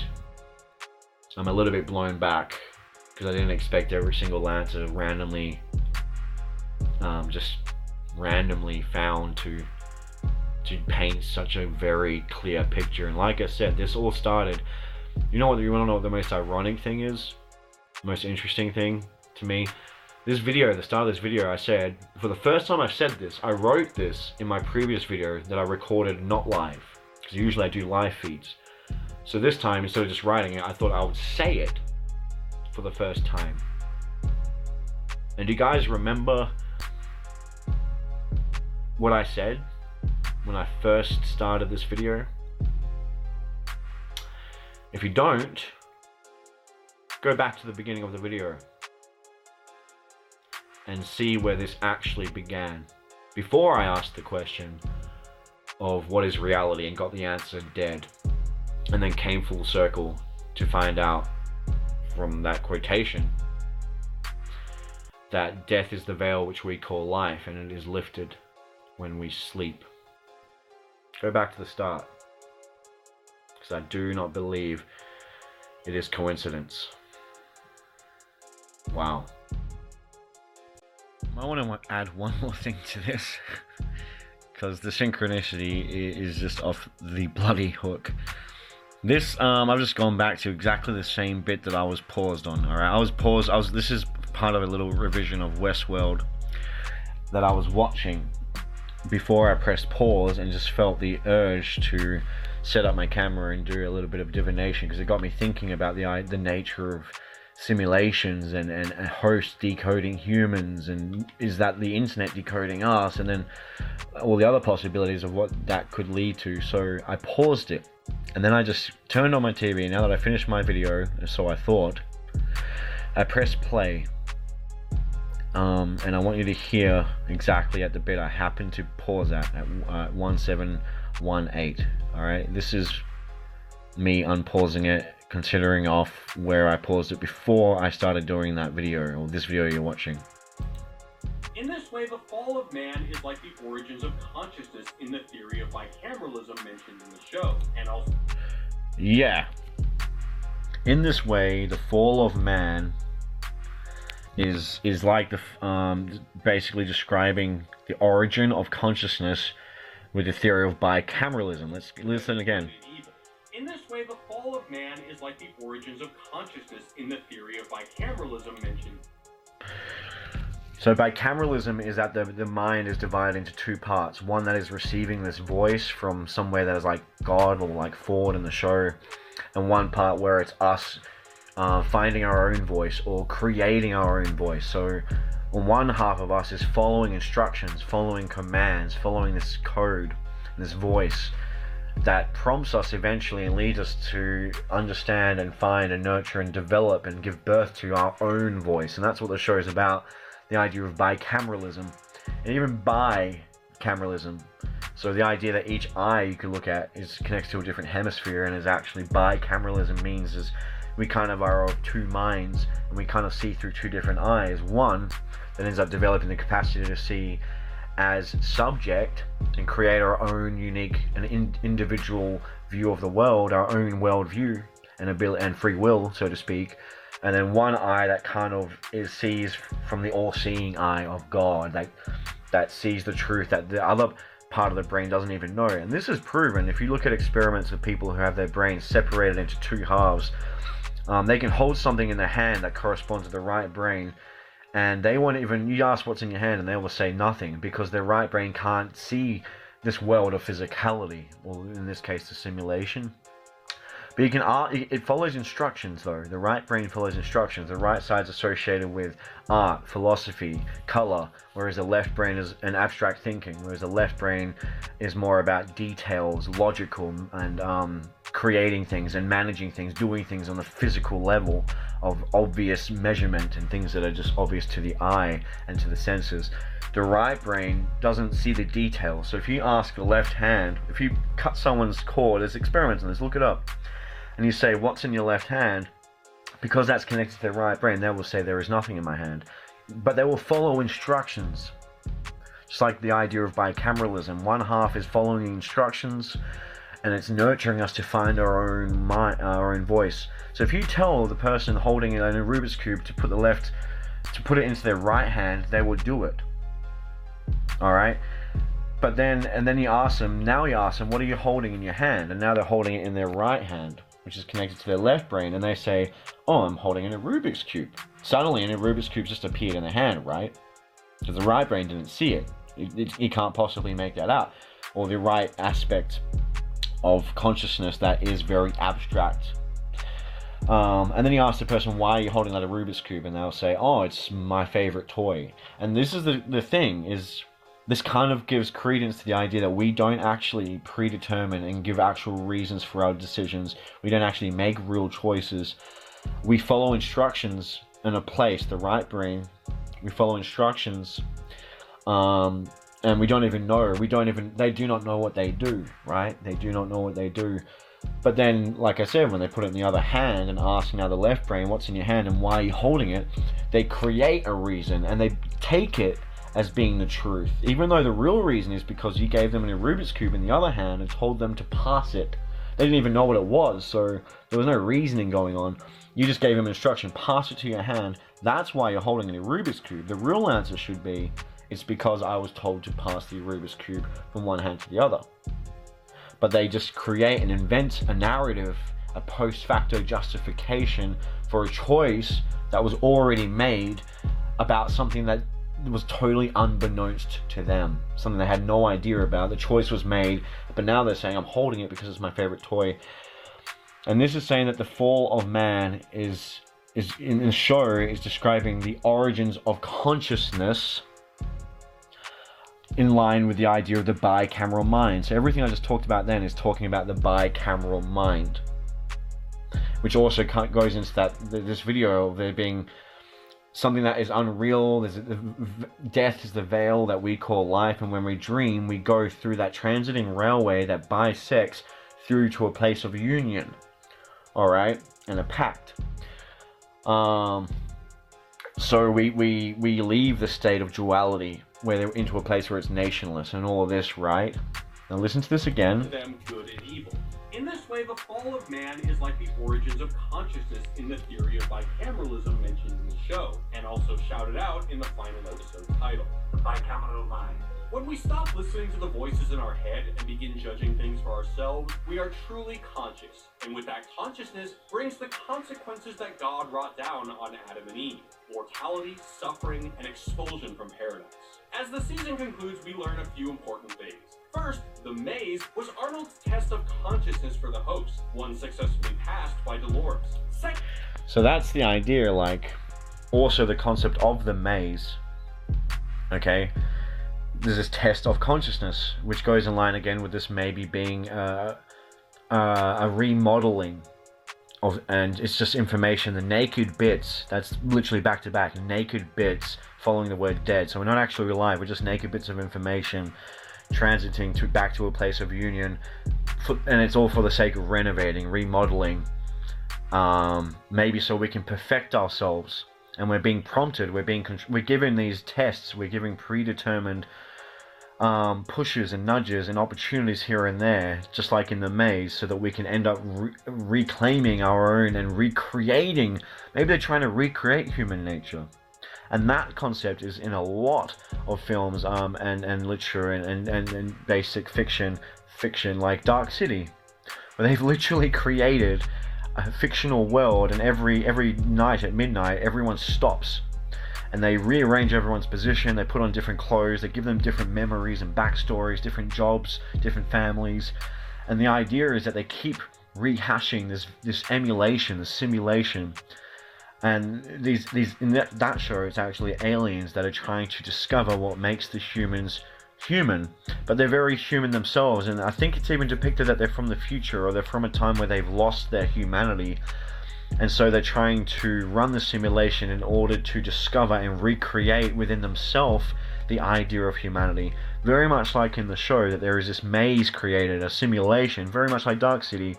I'm a little bit blown back because I didn't expect every single answer randomly, just randomly found to paint such a very clear picture. And like I said, this all started, you want to know what the most ironic thing is? The most interesting thing to me? This video, at the start of this video, I said, for the first time I've said this, I wrote this in my previous video that I recorded not live, because usually I do live feeds. So this time, instead of just writing it, I thought I would say it for the first time. And do you guys remember what I said when I first started this video? If you don't, go back to the beginning of the video and see where this actually began. Before I asked the question of what is reality and got the answer dead, and then came full circle to find out from that quotation that death is the veil which we call life, and it is lifted when we sleep. Go back to the start. because I do not believe it is coincidence. Wow. I want to add one more thing to this, because the synchronicity is just off the bloody hook. This, I've just gone back to exactly the same bit that I was paused on. All right, this is part of a little revision of Westworld that I was watching before I pressed pause, and just felt the urge to set up my camera and do a little bit of divination, because it got me thinking about the nature of simulations and hosts decoding humans, and is that the internet decoding us, and then all the other possibilities of what that could lead to. So I paused it, and then I just turned on my TV. Now that I finished my video, so I thought, I pressed play, and I want you to hear exactly at the bit I happened to pause at 1718. all right, this is me unpausing it, considering off where I paused it before I started doing that video, or this video you're watching. In this way, the fall of man is like the origins of consciousness in the theory of bicameralism mentioned in the show, and also... Yeah. In this way, the fall of man is like the basically describing the origin of consciousness with the theory of bicameralism. Let's listen again. In this way, the fall of man is like the origins of consciousness in the theory of bicameralism mentioned. So bicameralism is that the mind is divided into two parts. One that is receiving this voice from somewhere that is like God or like Ford in the show, and one part where it's us finding our own voice or creating our own voice. So on one half of us is following instructions, following commands, following this code, this voice that prompts us eventually and leads us to understand and find and nurture and develop and give birth to our own voice. And that's what the show is about, the idea of bicameralism, and even bicameralism. So the idea that each eye you can look at is connected to a different hemisphere, and is actually bicameralism means is we kind of are of two minds, and we kind of see through two different eyes. One that ends up developing the capacity to see as subject and create our own unique and individual view of the world, our own world view and free will, so to speak. And then one eye that kind of sees from the all-seeing eye of God, that sees the truth that the other part of the brain doesn't even know. And this is proven. If you look at experiments of people who have their brains separated into two halves, they can hold something in their hand that corresponds to the right brain, and they won't even, you ask what's in your hand and they will say nothing, because their right brain can't see this world of physicality, or in this case the simulation. But you can, it follows instructions though. The right brain follows instructions. The right side's associated with art, philosophy, color, whereas the left brain is an abstract thinking, whereas the left brain is more about details, logical, and creating things and managing things, doing things on the physical level of obvious measurement and things that are just obvious to the eye and to the senses. The right brain doesn't see the details. So if you ask the left hand, if you cut someone's cord, there's experiments on this, look it up, and you say, what's in your left hand? Because that's connected to their right brain, they will say, there is nothing in my hand. But they will follow instructions. Just like the idea of bicameralism. One half is following instructions, and it's nurturing us to find our own mind, our own voice. So if you tell the person holding it in a Rubik's Cube to put it into their right hand, they will do it. Alright? But then you ask them, what are you holding in your hand? And now they're holding it in their right hand, which is connected to their left brain, and they say, oh, I'm holding in a Rubik's Cube. Suddenly, a Rubik's Cube just appeared in their hand, right? Because the right brain didn't see it. You can't possibly make that out. Or the right aspect of consciousness that is very abstract. And then you ask the person, why are you holding that a Rubik's Cube? And they'll say, oh, it's my favorite toy. And this is the thing, is this kind of gives credence to the idea that we don't actually predetermine and give actual reasons for our decisions. We don't actually make real choices. We follow instructions in a place, the right brain. We follow instructions, and we don't even know. They do not know what they do, right? They do not know what they do. But then, like I said, when they put it in the other hand and ask now the left brain, what's in your hand and why are you holding it? They create a reason, and they take it as being the truth, even though the real reason is because you gave them a Rubik's Cube in the other hand and told them to pass it They didn't even know what it was, so there was no reasoning going on. You just gave them instruction, pass it to your hand. That's why you're holding a Rubik's Cube. The real answer should be, it's because I was told to pass the Rubik's Cube from one hand to the other. But they just create and invent a narrative, a post facto justification for a choice that was already made about something that was totally unbeknownst to them, something they had no idea about. The choice was made, but now they're saying, I'm holding it because it's my favorite toy. And this is saying that the fall of man is in the show is describing the origins of consciousness in line with the idea of the bicameral mind. So everything I just talked about then is talking about the bicameral mind, which also goes into this video of there being something that is unreal. Death is the veil that we call life, and when we dream, we go through that transiting railway that bisects through to a place of union, all right, and a pact. So we leave the state of duality where they're into a place where it's nationless and all of this, right? Now listen to this again. Them good and evil. In this way, the fall of man is like the origins of consciousness in the theory of bicameralism mentioned in the show, and also shouted out in the final episode title, The Bicameral Mind. When we stop listening to the voices in our head and begin judging things for ourselves, we are truly conscious, and with that consciousness brings the consequences that God wrought down on Adam and Eve: mortality, suffering, and expulsion from paradise. As the season concludes, we learn a few important things. First, the maze was Arnold's test of consciousness for the host, one successfully passed by Dolores. So that's the idea, like, also the concept of the maze, okay? There's this test of consciousness, which goes in line again with this maybe being a remodeling of, and it's just information, the naked bits, that's literally back to back, naked bits following the word dead. So we're not actually alive, we're just naked bits of information transiting back to a place of union, and it's all for the sake of renovating, remodeling, maybe so we can perfect ourselves. And we're being prompted, we're given these tests, we're giving predetermined pushes and nudges and opportunities here and there, just like in the maze, so that we can end up reclaiming our own and recreating. Maybe they're trying to recreate human nature. And that concept is in a lot of films and literature and basic fiction like Dark City, where they've literally created a fictional world, and every night at midnight everyone stops and they rearrange everyone's position, they put on different clothes, they give them different memories and backstories, different jobs, different families, and the idea is that they keep rehashing this emulation, this simulation. And these in that show, it's actually aliens that are trying to discover what makes the humans human, but they're very human themselves. And I think it's even depicted that they're from the future, or they're from a time where they've lost their humanity, and so they're trying to run the simulation in order to discover and recreate within themselves the idea of humanity. Very much like in the show, that there is this maze created, a simulation, very much like Dark City,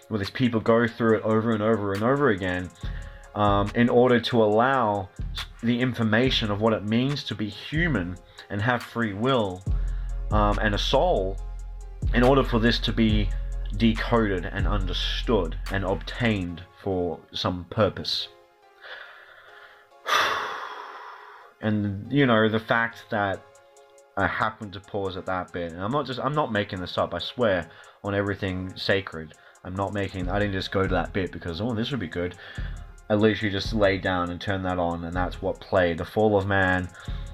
where these people go through it over and over and over again, in order to allow the information of what it means to be human and have free will and a soul, in order for this to be decoded and understood and obtained for some purpose. And you know, the fact that I happened to pause at that bit, and I'm not making this up, I swear on everything sacred, I didn't just go to that bit because, oh, this would be good. I literally just laid down and turned that on, and that's what played. The fall of man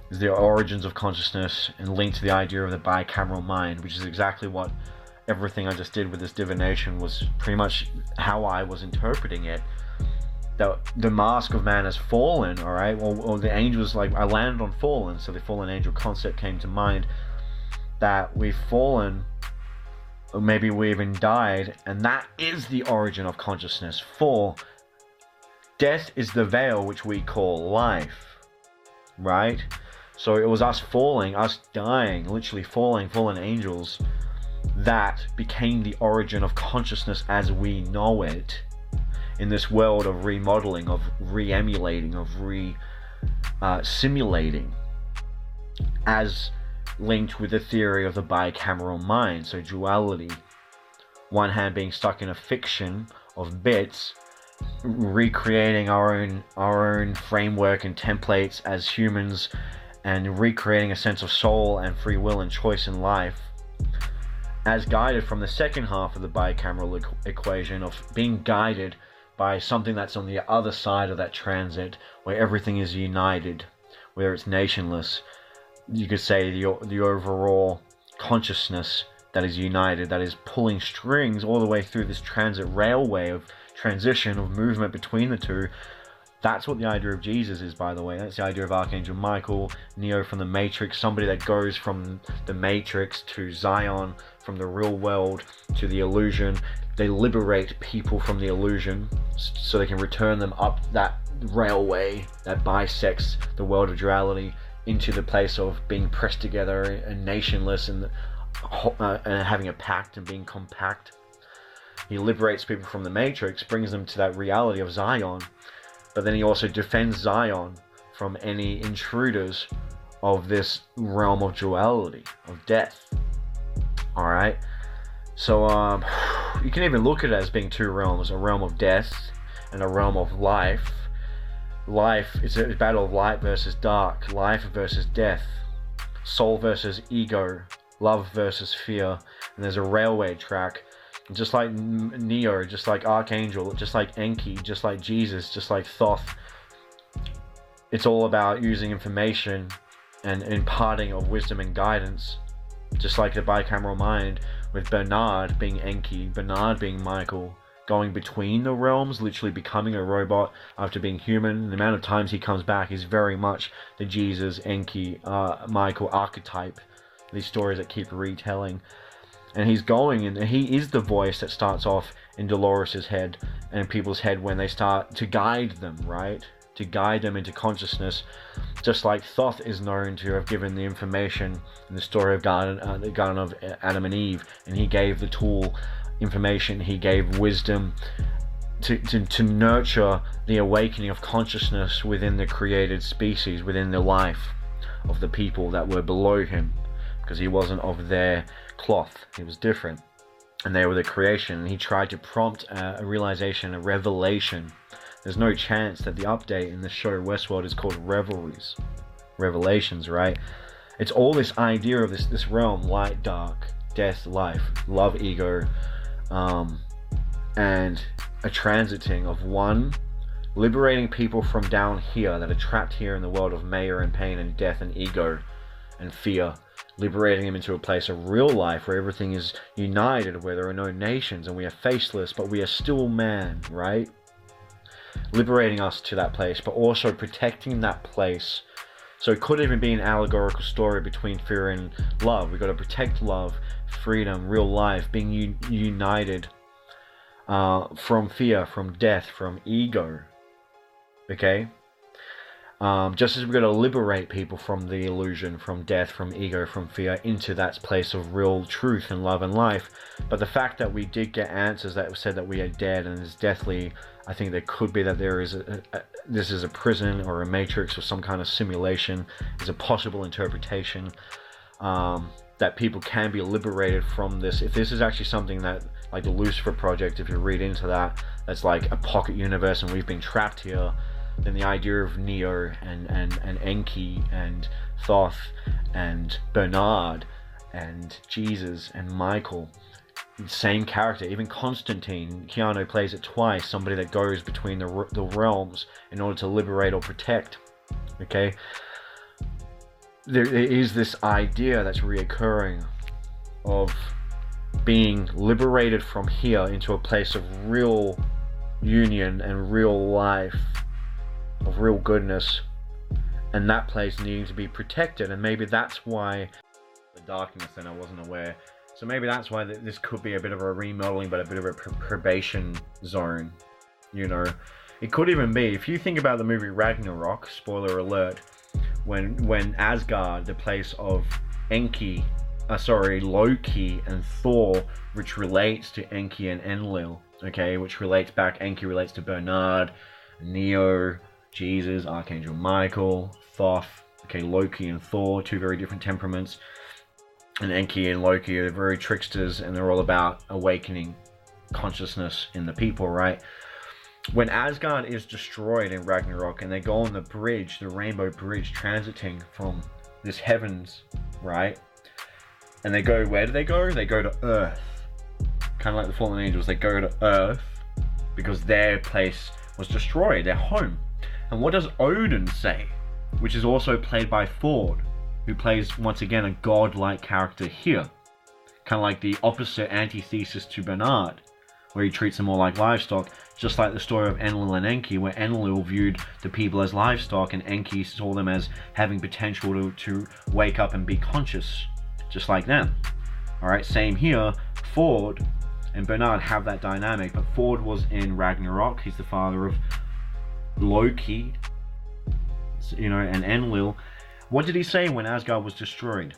is the origins of consciousness and linked to the idea of the bicameral mind, which is exactly what everything I just did with this divination was pretty much how I was interpreting it. The mask of man has fallen, alright? Or the angels, like, I landed on fallen, so the fallen angel concept came to mind, that we've fallen, or maybe we even died, and that is the origin of consciousness. For death is the veil which we call life, right? So it was us falling, us dying, literally fallen angels, that became the origin of consciousness as we know it, in this world of remodeling, of re-emulating, of simulating, as linked with the theory of the bicameral mind. So duality, one hand being stuck in a fiction of bits, recreating our own framework and templates as humans, and recreating a sense of soul and free will and choice in life, as guided from the second half of the bicameral equation of being guided by something that's on the other side of that transit, where everything is united, where it's nationless. You could say the overall consciousness that is united, that is pulling strings all the way through this transit railway of transition, of movement between the two. That's what the idea of Jesus is, by the way. That's the idea of Archangel Michael, Neo from the Matrix, somebody that goes from the Matrix to Zion, from the real world to the illusion. They liberate people from the illusion so they can return them up that railway that bisects the world of duality into the place of being pressed together and nationless and having a pact and being compact. He liberates people from the Matrix, brings them to that reality of Zion, but then he also defends Zion from any intruders of this realm of duality, of death. Alright? So, you can even look at it as being two realms, a realm of death and a realm of life. Life is a battle of light versus dark, life versus death, soul versus ego, love versus fear, and there's a railway track. Just like Neo, just like Archangel, just like Enki, just like Jesus, just like Thoth. It's all about using information and imparting of wisdom and guidance. Just like the bicameral mind, with Bernard being Enki, Bernard being Michael, going between the realms, literally becoming a robot after being human. The amount of times he comes back is very much the Jesus, Enki, Michael archetype. These stories that keep retelling. And he's going, and he is the voice that starts off in Dolores's head and people's head when they start to guide them, right? To guide them into consciousness. Just like Thoth is known to have given the information in the story of the Garden of Adam and Eve, and he gave the tool information, he gave wisdom to nurture the awakening of consciousness within the created species, within the life of the people that were below him, because he wasn't of their cloth, he was different, and they were the creation, and he tried to prompt a realization, a revelation. There's no chance that the update in the show Westworld is called Revelations, right? It's all this idea of this realm, light, dark, death, life, love, ego, and a transiting of one, liberating people from down here that are trapped here in the world of Maya and pain and death and ego and fear, liberating them into a place of real life where everything is united, where there are no nations and we are faceless, but we are still man, right? Liberating us to that place, but also protecting that place. So it could even be an allegorical story between fear and love. We've got to protect love, freedom, real life, being united from fear, from death, from ego. Okay? Just as we've got to liberate people from the illusion, from death, from ego, from fear, into that place of real truth and love and life. But the fact that we did get answers that said that we are dead and is deathly, I think there could be that there is this is a prison or a matrix or some kind of simulation, is a possible interpretation, that people can be liberated from this. If this is actually something that, like the Lucifer Project, if you read into that, that's like a pocket universe and we've been trapped here, then the idea of Neo and Enki and Thoth and Bernard and Jesus and Michael, same character. Even Constantine, Keanu plays it twice, somebody that goes between the realms in order to liberate or protect. Okay, there is this idea that's reoccurring of being liberated from here into a place of real union and real life, of real goodness, and that place needing to be protected. And maybe that's why the darkness, and I wasn't aware, so maybe that's why this could be a bit of a remodeling, but a bit of a probation zone, you know. It could even be, if you think about the movie Ragnarok, spoiler alert, when Asgard, the place of Loki and Thor, which relates to Enki and Enlil, okay, which relates back, Enki relates to Bernard, Neo, Jesus, Archangel Michael, Thoth, okay, Loki and Thor, two very different temperaments, and Enki and Loki are very tricksters, and they're all about awakening, consciousness in the people, right? When Asgard is destroyed in Ragnarok and they go on the bridge, the rainbow bridge, transiting from this heavens, right? And they go, where do they go? They go to Earth. Kind of like the fallen angels, they go to Earth because their place was destroyed, their home. And what does Odin say? Which is also played by Ford, who plays, once again, a god-like character here. Kind of like the opposite antithesis to Bernard, where he treats them more like livestock, just like the story of Enlil and Enki, where Enlil viewed the people as livestock and Enki saw them as having potential to wake up and be conscious, just like them. Alright, same here. Ford and Bernard have that dynamic, but Ford was in Ragnarok. He's the father of Loki, you know, and Enlil. What did he say when Asgard was destroyed?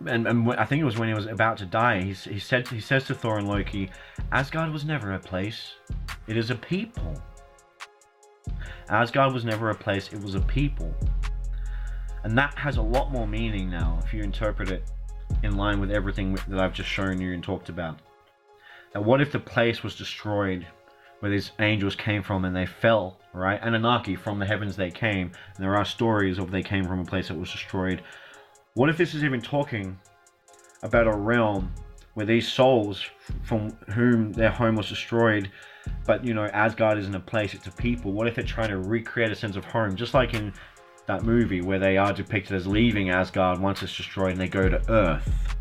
And I think it was when he was about to die. He says to Thor and Loki, Asgard was never a place, it is a people. Asgard was never a place, it was a people. And that has a lot more meaning now if you interpret it in line with everything that I've just shown you and talked about. Now, what if the place was destroyed where these angels came from and they fell, right? Anunnaki, from the heavens they came. And there are stories of they came from a place that was destroyed. What if this is even talking about a realm where these souls from whom their home was destroyed, but, you know, Asgard isn't a place, it's a people. What if they're trying to recreate a sense of home, just like in that movie where they are depicted as leaving Asgard once it's destroyed and they go to Earth?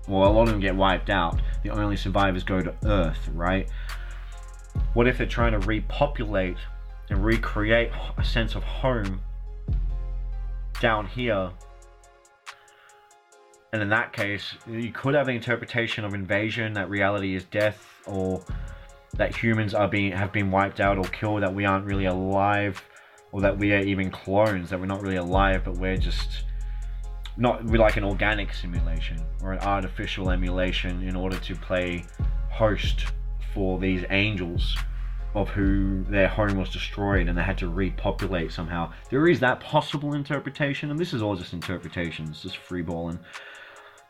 Well, a lot of them get wiped out. The only survivors go to Earth, right? What if they're trying to repopulate and recreate a sense of home down here? And in that case, you could have the interpretation of invasion, that reality is death, or that humans have been wiped out or killed, that we aren't really alive, or that we are even clones, that we're not really alive, but we're like an organic simulation or an artificial emulation in order to play host for these angels of who their home was destroyed and they had to repopulate somehow. There is that possible interpretation, and this is all just interpretations, just freeballing.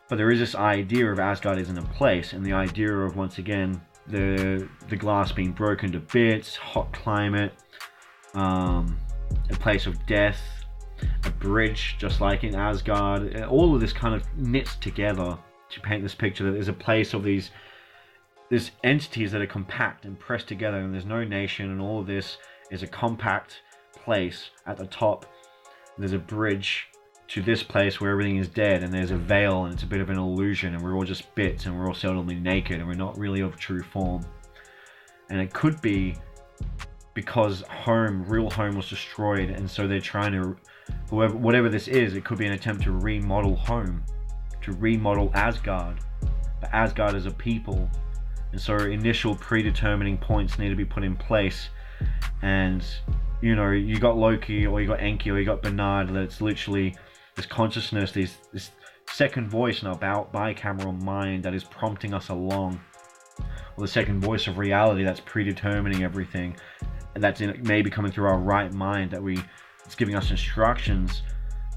But there is this idea of Asgard isn't a place, and the idea of, once again, the glass being broken to bits, hot climate, a place of death, a bridge just like in Asgard. All of this kind of knits together to paint this picture that there's a place of these entities that are compact and pressed together, and there's no nation, and all of this is a compact place. At the top there's a bridge to this place where everything is dead, and there's a veil, and it's a bit of an illusion, and we're all just bits, and we're all seldomly naked, and we're not really of true form. And it could be because real home was destroyed, and so they're trying to, whatever this is, it could be an attempt to remodel home, to remodel Asgard. But Asgard is a people, and so initial predetermining points need to be put in place. And, you know, you got Loki, or you got Enki, or you got Bernard, that's literally this consciousness, this second voice in our bicameral mind that is prompting us along, or the second voice of reality that's predetermining everything, and that's maybe coming through our right mind, it's giving us instructions,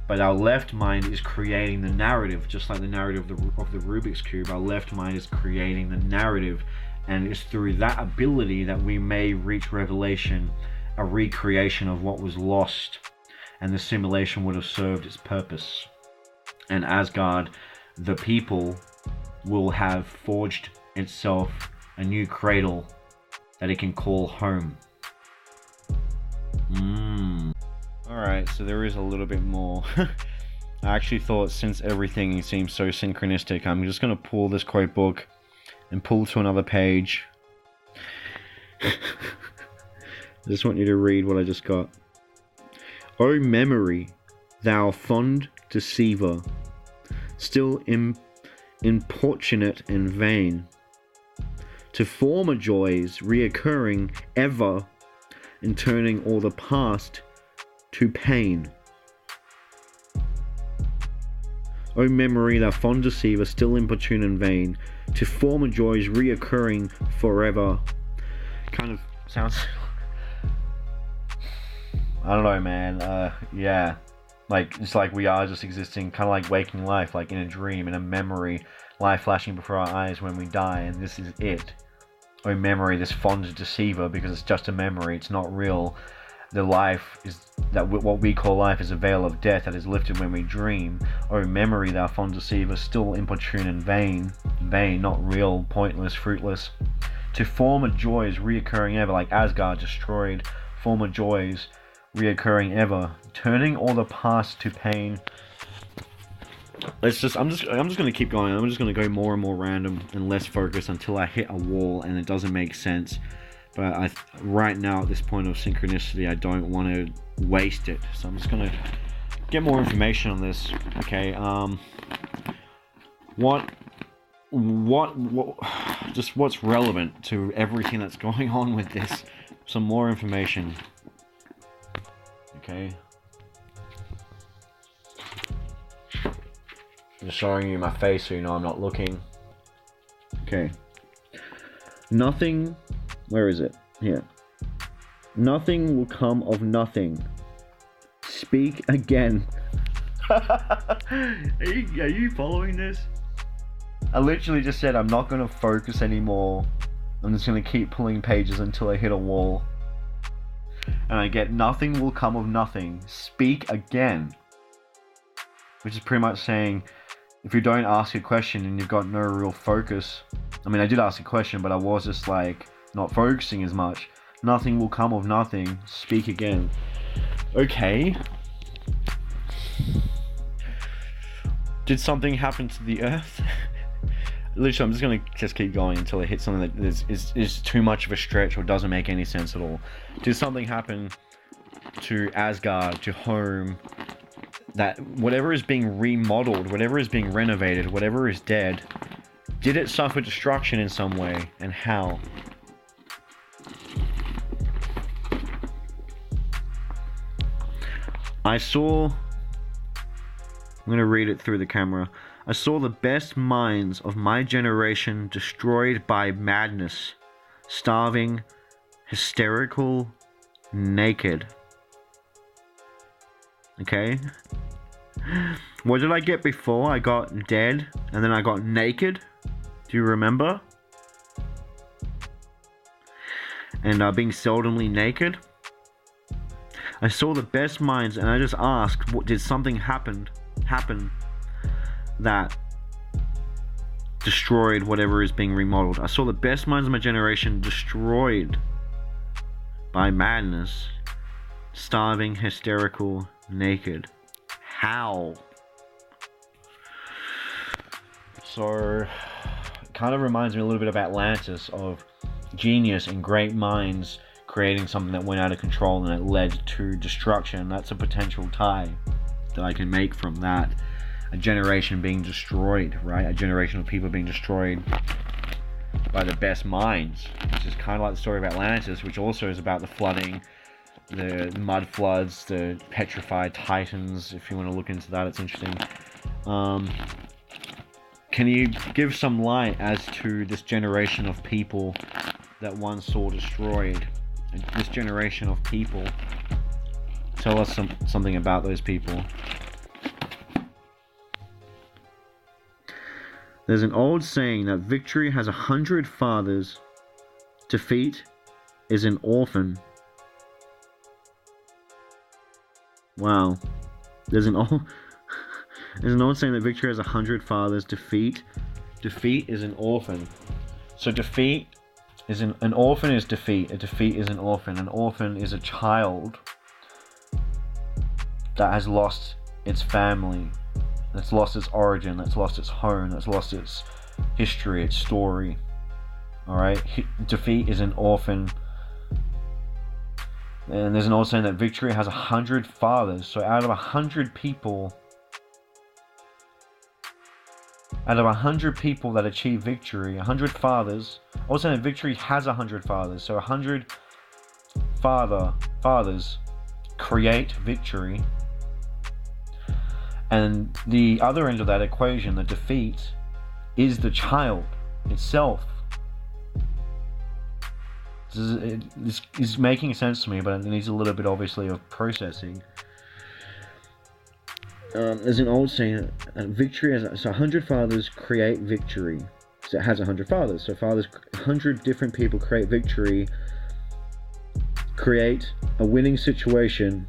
but our left mind is creating the narrative, just like the narrative of the Rubik's Cube. Our left mind is creating the narrative, and it's through that ability that we may reach revelation, a recreation of what was lost, and the simulation would have served its purpose. And Asgard, the people, will have forged itself a new cradle that it can call home. Alright, so there is a little bit more. I actually thought, since everything seems so synchronistic, I'm just going to pull this quote book and pull to another page. I just want you to read what I just got. O memory, thou fond deceiver, still importunate and vain, to former joys reoccurring ever, and turning all the past to pain. O memory, thou fond deceiver, still importune and vain, to former joys reoccurring forever. Kind of sounds... I don't know, man. Yeah. Like, it's like we are just existing, kind of like waking life, like in a dream, in a memory. life flashing before our eyes when we die, and this is it. Oh, memory, this fond deceiver, because it's just a memory, it's not real. The life is that what we call life is a veil of death that is lifted when we dream. Oh, memory, thou fond deceiver, still importune and vain, not real, pointless, fruitless. To former joys reoccurring ever, like Asgard destroyed, former joys reoccurring ever, turning all the past to pain. I'm just gonna keep going. I'm just gonna go more and more random and less focused until I hit a wall and it doesn't make sense. But right now at this point of synchronicity, I don't want to waste it. So I'm just gonna get more information on this. Okay. Just what's relevant to everything that's going on with this? Some more information. Okay. I'm just showing you my face so you know I'm not looking. Okay. Nothing. Where is it? Here. Nothing will come of nothing. Speak again. Are you following this? I literally just said I'm not going to focus anymore. I'm just going to keep pulling pages until I hit a wall. And I get nothing will come of nothing. Speak again. Which is pretty much saying, if you don't ask a question and you've got no real focus. I mean, I did ask a question, but I was just like not focusing as much. Nothing will come of nothing. Speak again. Okay. Did something happen to the earth? Literally, I'm just going to keep going until it hits something that is too much of a stretch or doesn't make any sense at all. Did something happen to Asgard, to home, that whatever is being remodeled, whatever is being renovated, whatever is dead, did it suffer destruction in some way, and how? I'm going to read it through the camera. I saw the best minds of my generation destroyed by madness, starving, hysterical, naked. Okay? What did I get before? I got dead, and then I got naked. Do you remember? And being seldomly naked. I saw the best minds, and I just asked, what did something happen that destroyed whatever is being remodeled? I saw the best minds of my generation destroyed by madness, starving, hysterical, naked. How? So, it kind of reminds me a little bit of Atlantis, of genius and great minds creating something that went out of control and it led to destruction. That's a potential tie that I can make from that. A generation being destroyed, right? A generation of people being destroyed by the best minds, which is kind of like the story of Atlantis, which also is about the flooding, the mud floods, the petrified titans. If you want to look into that, it's interesting. Can you give some light as to this generation of people that one saw destroyed? And this generation of people, tell us something about those people. There's an old saying that victory has 100 fathers, defeat is an orphan. Wow. There's an old saying that victory has 100 fathers, defeat is an orphan. So defeat is an orphan is defeat. A defeat is an orphan. An orphan is a child that has lost its family, that's lost its origin, that's lost its home, that's lost its history, its story. Alright? Defeat is an orphan. And there's an old saying that victory has 100 fathers. So out of 100 people that achieve victory, 100 fathers. Also, that victory has 100 fathers. So 100 fathers create victory. And the other end of that equation, the defeat, is the child itself. This is making sense to me, but it needs a little bit, obviously, of processing. there's an old saying, victory has, so 100 fathers create victory. So it has 100 fathers. So 100 different people create victory, create a winning situation,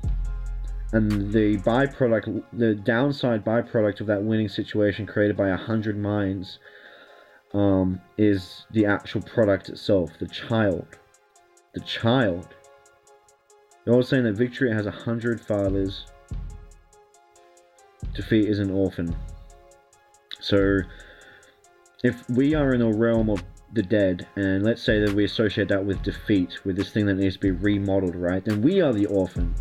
and the byproduct, the downside byproduct of that winning situation created by 100 minds, is the actual product itself, the child. The child. They're all saying that victory has 100 fathers. Defeat is an orphan. So, if we are in a realm of the dead, and let's say that we associate that with defeat, with this thing that needs to be remodeled, right? Then we are the orphan.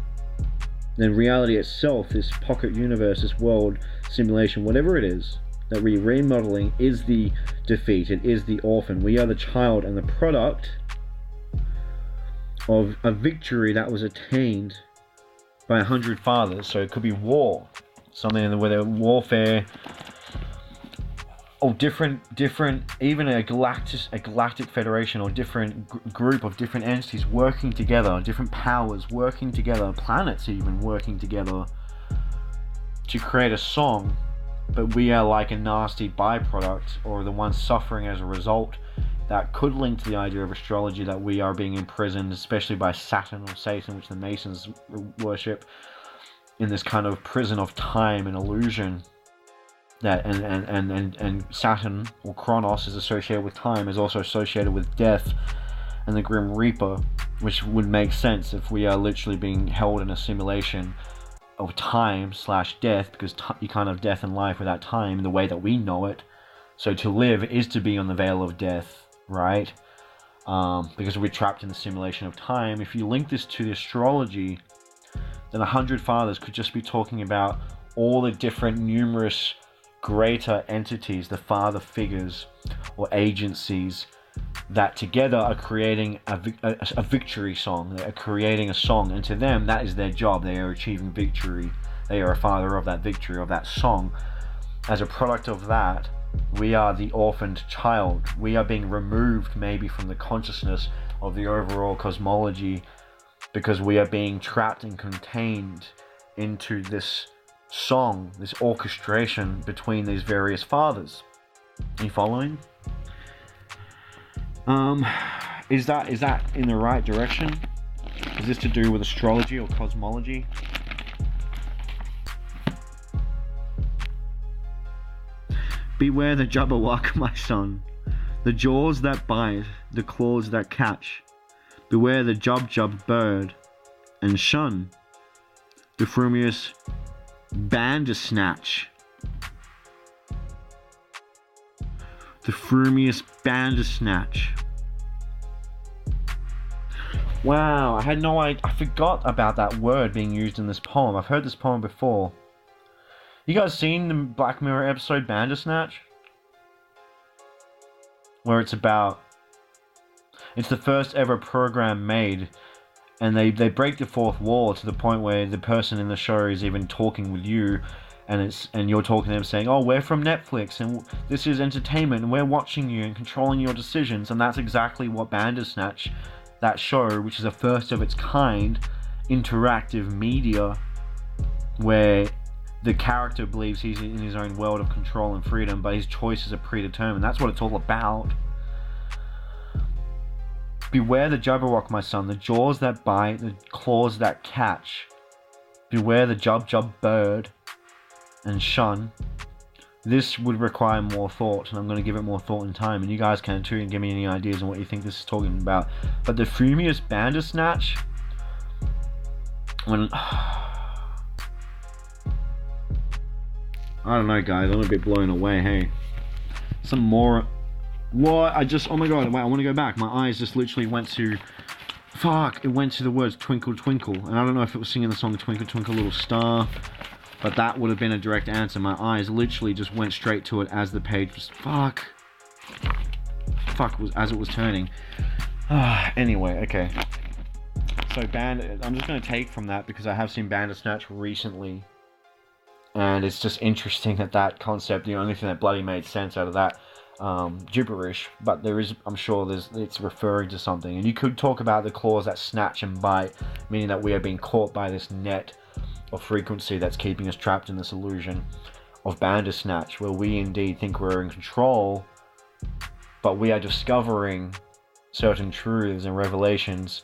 Then reality itself, this pocket universe, this world, simulation, whatever it is, that we're remodeling is the defeat. It is the orphan. We are the child and the product of a victory that was attained by 100 fathers. So it could be war. Something where the warfare, or different, even a galactic federation, or different group of different entities working together, different powers working together, planets even working together to create a song, but we are like a nasty byproduct, or the one suffering as a result. That could link to the idea of astrology, that we are being imprisoned, especially by Saturn or Satan, which the Masons worship, in this kind of prison of time and illusion. That and Saturn, or Kronos, is associated with time, is also associated with death and the Grim Reaper, which would make sense if we are literally being held in a simulation of time / death, because you can't have death and life without time in the way that we know it. So to live is to be on the veil of death, right? Because we're trapped in the simulation of time. If you link this to the astrology, then 100 fathers could just be talking about all the different numerous greater entities, the father figures or agencies, that together are creating a victory song. They are creating a song, and to them that is their job. They are achieving victory. They are a father of that victory, of that song. As a product of that, we are the orphaned child. We are being removed maybe from the consciousness of the overall cosmology, because we are being trapped and contained into this song, this orchestration between these various fathers. Are you following? Is that in the right direction? Is this to do with astrology or cosmology? Beware the Jabberwock, my son. The jaws that bite, the claws that catch. Beware the Jub bird, and shun the frumious Bandersnatch. The frumious Bandersnatch. Wow, I had no idea. I forgot about that word being used in this poem. I've heard this poem before. You guys seen the Black Mirror episode Bandersnatch? Where it's the first ever program made, and they break the fourth wall to the point where the person in the show is even talking with you, and you're talking to them saying, oh, we're from Netflix, and this is entertainment, and we're watching you and controlling your decisions. And that's exactly what Bandersnatch, that show, which is a first of its kind interactive media, where the character believes he's in his own world of control and freedom, but his choices are predetermined. That's what it's all about. Beware the Jabberwock, my son, the jaws that bite, the claws that catch. Beware the Jub bird, and shun. This would require more thought, and I'm going to give it more thought and time, and you guys can too, and give me any ideas on what you think this is talking about. But the frumious Bandersnatch, when I don't know, guys, I'm a bit blown away. Hey, some more. What? Oh my god, wait, I want to go back. My eyes just literally went to, it went to the words Twinkle Twinkle. And I don't know if it was singing the song Twinkle Twinkle Little Star, but that would have been a direct answer. My eyes literally just went straight to it as the page was, as it was turning. Anyway, okay. So I'm just going to take from that, because I have seen Bandersnatch recently, and it's just interesting that concept, the only thing that bloody made sense out of that, gibberish, but I'm sure it's referring to something. And you could talk about the claws that snatch and bite, meaning that we are being caught by this net of frequency that's keeping us trapped in this illusion of Bandersnatch, where we indeed think we're in control, but we are discovering certain truths and revelations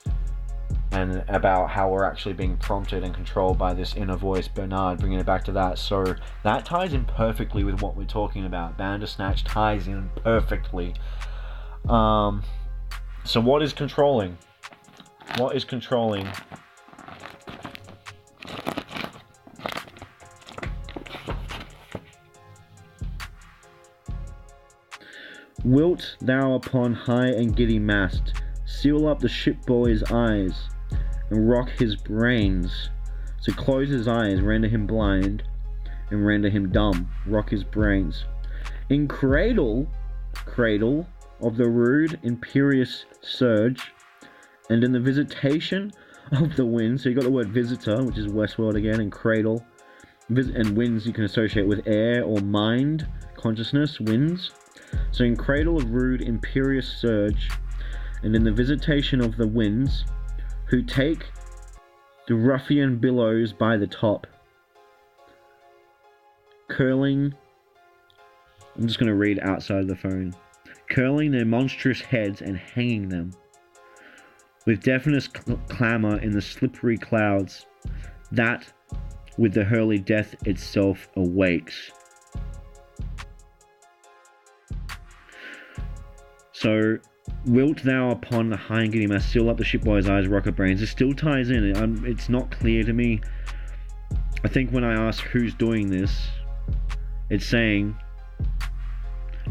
and about how we're actually being prompted and controlled by this inner voice, Bernard, bringing it back to that. So that ties in perfectly with what we're talking about. Bandersnatch ties in perfectly. So what is controlling? What is controlling? Wilt thou upon high and giddy mast, seal up the shipboy's eyes, and rock his brains. So close his eyes, render him blind, and render him dumb, rock his brains. In cradle of the rude imperious surge, and in the visitation of the wind. So you got the word visitor, which is Westworld again, and cradle. And winds you can associate with air or mind, consciousness, winds. So in cradle of rude imperious surge, and in the visitation of the winds, who take the ruffian billows by the top, curling, I'm just going to read outside the phone, curling their monstrous heads and hanging them, with deafenous clamour in the slippery clouds, that with the hurly death itself awakes. So, wilt thou upon the high and giddy mast, seal up the shipboy's eyes, rock her brains. It still ties in. It's not clear to me. I think when I ask who's doing this, it's saying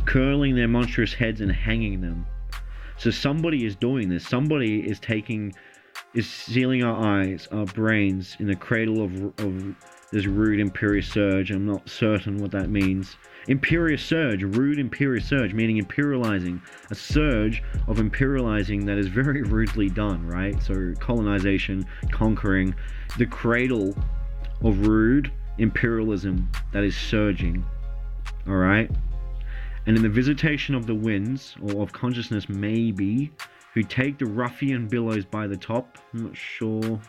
curling their monstrous heads and hanging them. So somebody is doing this. Somebody is sealing our eyes, our brains in the cradle of this rude imperious surge. I'm not certain what that means. Imperious surge, rude imperious surge, meaning imperializing. A surge of imperializing that is very rudely done, right? So colonization, conquering, the cradle of rude imperialism that is surging, all right? And in the visitation of the winds, or of consciousness maybe, who take the ruffian billows by the top, I'm not sure,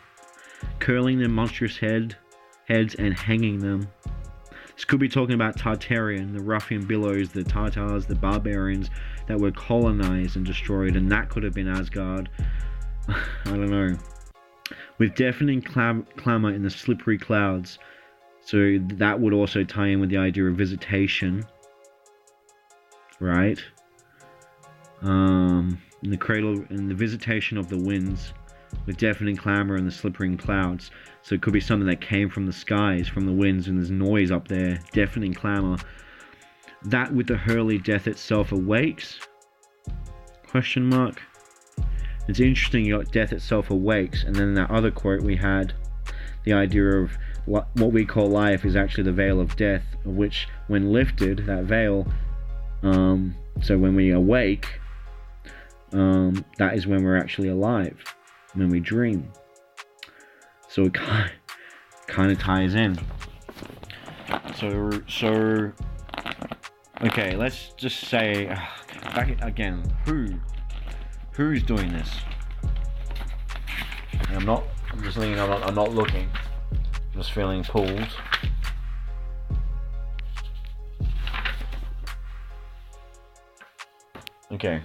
curling their monstrous heads and hanging them. This could be talking about Tartarian, the ruffian billows, the Tartars, the barbarians that were colonized and destroyed, and that could have been Asgard. I don't know. With deafening clamour in the slippery clouds, so that would also tie in with the idea of visitation, right? In the cradle, in the visitation of the winds, with deafening clamour in the slippery clouds. So it could be something that came from the skies, from the winds, and there's noise up there, deafening clamour. That with the hurly death itself awakes? Question mark. It's interesting, you got death itself awakes, and then in that other quote we had the idea of what we call life is actually the veil of death, which when lifted, that veil, so when we awake, that is when we're actually alive, when we dream. So it kind of ties in. So okay, let's just say back again. Who's doing this? I'm just thinking. I'm not looking. I'm just feeling pulled. Okay.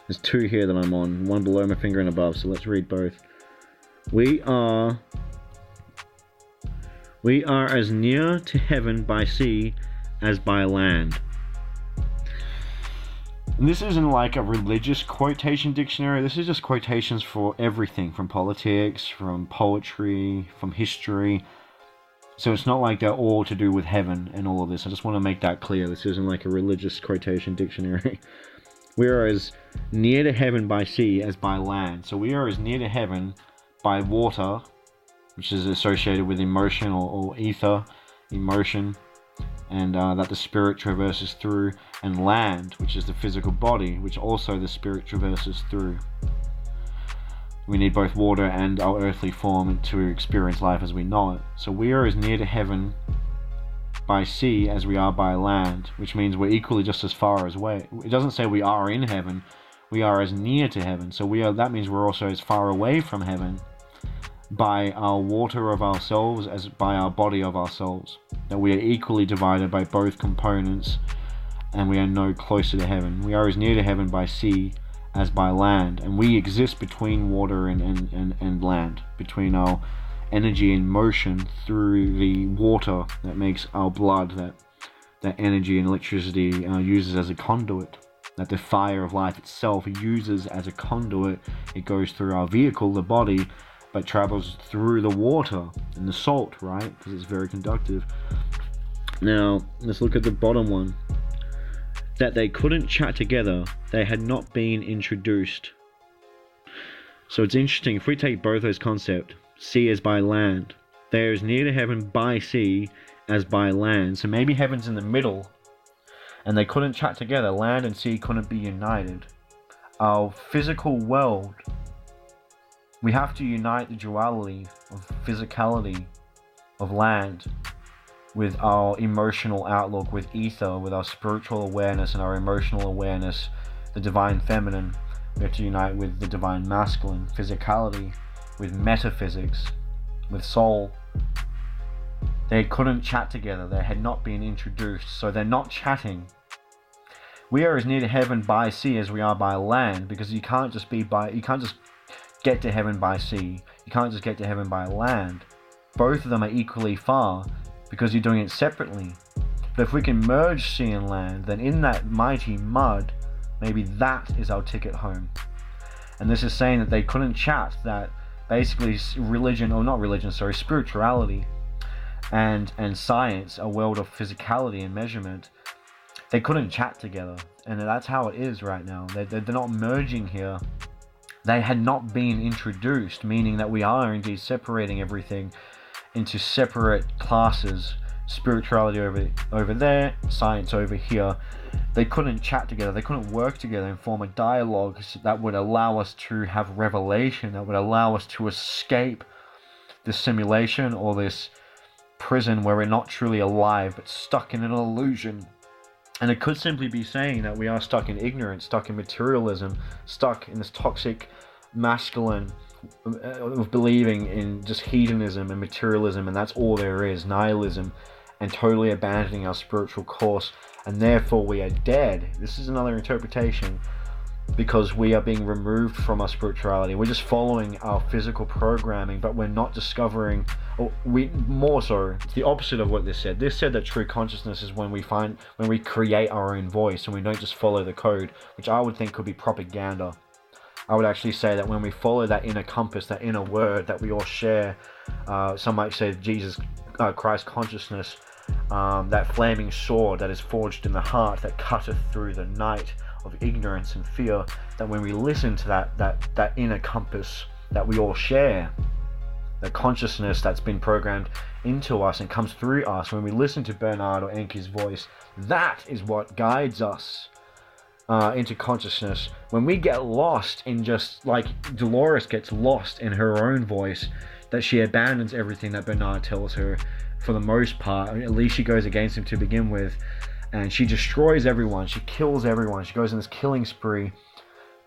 There's two here that I'm on, one below my finger and above, so let's read both. We are as near to heaven by sea as by land. And this isn't like a religious quotation dictionary, this is just quotations for everything, from politics, from poetry, from history. So it's not like they're all to do with heaven and all of this. I just want to make that clear. This isn't like a religious quotation dictionary. We are as near to heaven by sea as by land. So we are as near to heaven by water, which is associated with emotion or ether, emotion, and that the spirit traverses through, and land, which is the physical body, which also the spirit traverses through. We need both water and our earthly form to experience life as we know it. So we are as near to heaven by sea as we are by land, which means we're equally just as far as away. It doesn't say we are in heaven, we are as near to heaven. So that means we're also as far away from heaven by our water of our souls as by our body of our souls. That we are equally divided by both components, and we are no closer to heaven. We are as near to heaven by sea as by land, and we exist between water and land, between our energy and motion through the water that makes our blood, that energy and electricity uses as a conduit, that the fire of life itself uses as a conduit. It goes through our vehicle, the body, but travels through the water and the salt, right? Because it's very conductive. Now, let's look at the bottom one. That they couldn't chat together, they had not been introduced. So it's interesting, if we take both those concepts, sea as by land, they are as near to heaven by sea as by land. So maybe heaven's in the middle, and they couldn't chat together. Land and sea couldn't be united. Our physical world, we have to unite the duality of physicality of land with our emotional outlook, with ether, with our spiritual awareness and our emotional awareness, the divine feminine. We have to unite with the divine masculine, physicality, with metaphysics, with soul. They couldn't chat together. They had not been introduced, so they're not chatting. We are as near to heaven by sea as we are by land, because you can't just get to heaven by sea. You can't just get to heaven by land. Both of them are equally far, because you're doing it separately. But if we can merge sea and land, then in that mighty mud, maybe that is our ticket home. And this is saying that they couldn't chat, that basically spirituality and science, a world of physicality and measurement, they couldn't chat together. And that's how it is right now. They're not merging here. They had not been introduced, meaning that we are indeed separating everything into separate classes. Spirituality over there, science over here. They couldn't chat together. They couldn't work together and form a dialogue that would allow us to have revelation, that would allow us to escape this simulation or this prison where we're not truly alive but stuck in an illusion. And it could simply be saying that we are stuck in ignorance, stuck in materialism, stuck in this toxic masculine of believing in just hedonism and materialism, and that's all there is, nihilism, and totally abandoning our spiritual course, and therefore we are dead. This is another interpretation, because we are being removed from our spirituality. We're just following our physical programming, but we're not discovering, it's the opposite of what this said. This said that true consciousness is when we create our own voice and we don't just follow the code, which I would think could be propaganda. I would actually say that when we follow that inner compass, that inner word that we all share, some might say Jesus Christ consciousness, that flaming sword that is forged in the heart, that cutteth through the night of ignorance and fear, that when we listen to that inner compass that we all share, the consciousness that's been programmed into us and comes through us, when we listen to Bernard or Enki's voice, that is what guides us into consciousness. When we get lost in, just like Dolores gets lost in her own voice, that she abandons everything that Bernard tells her for the most part. At least she goes against him to begin with, and she destroys everyone, she kills everyone, she goes in this killing spree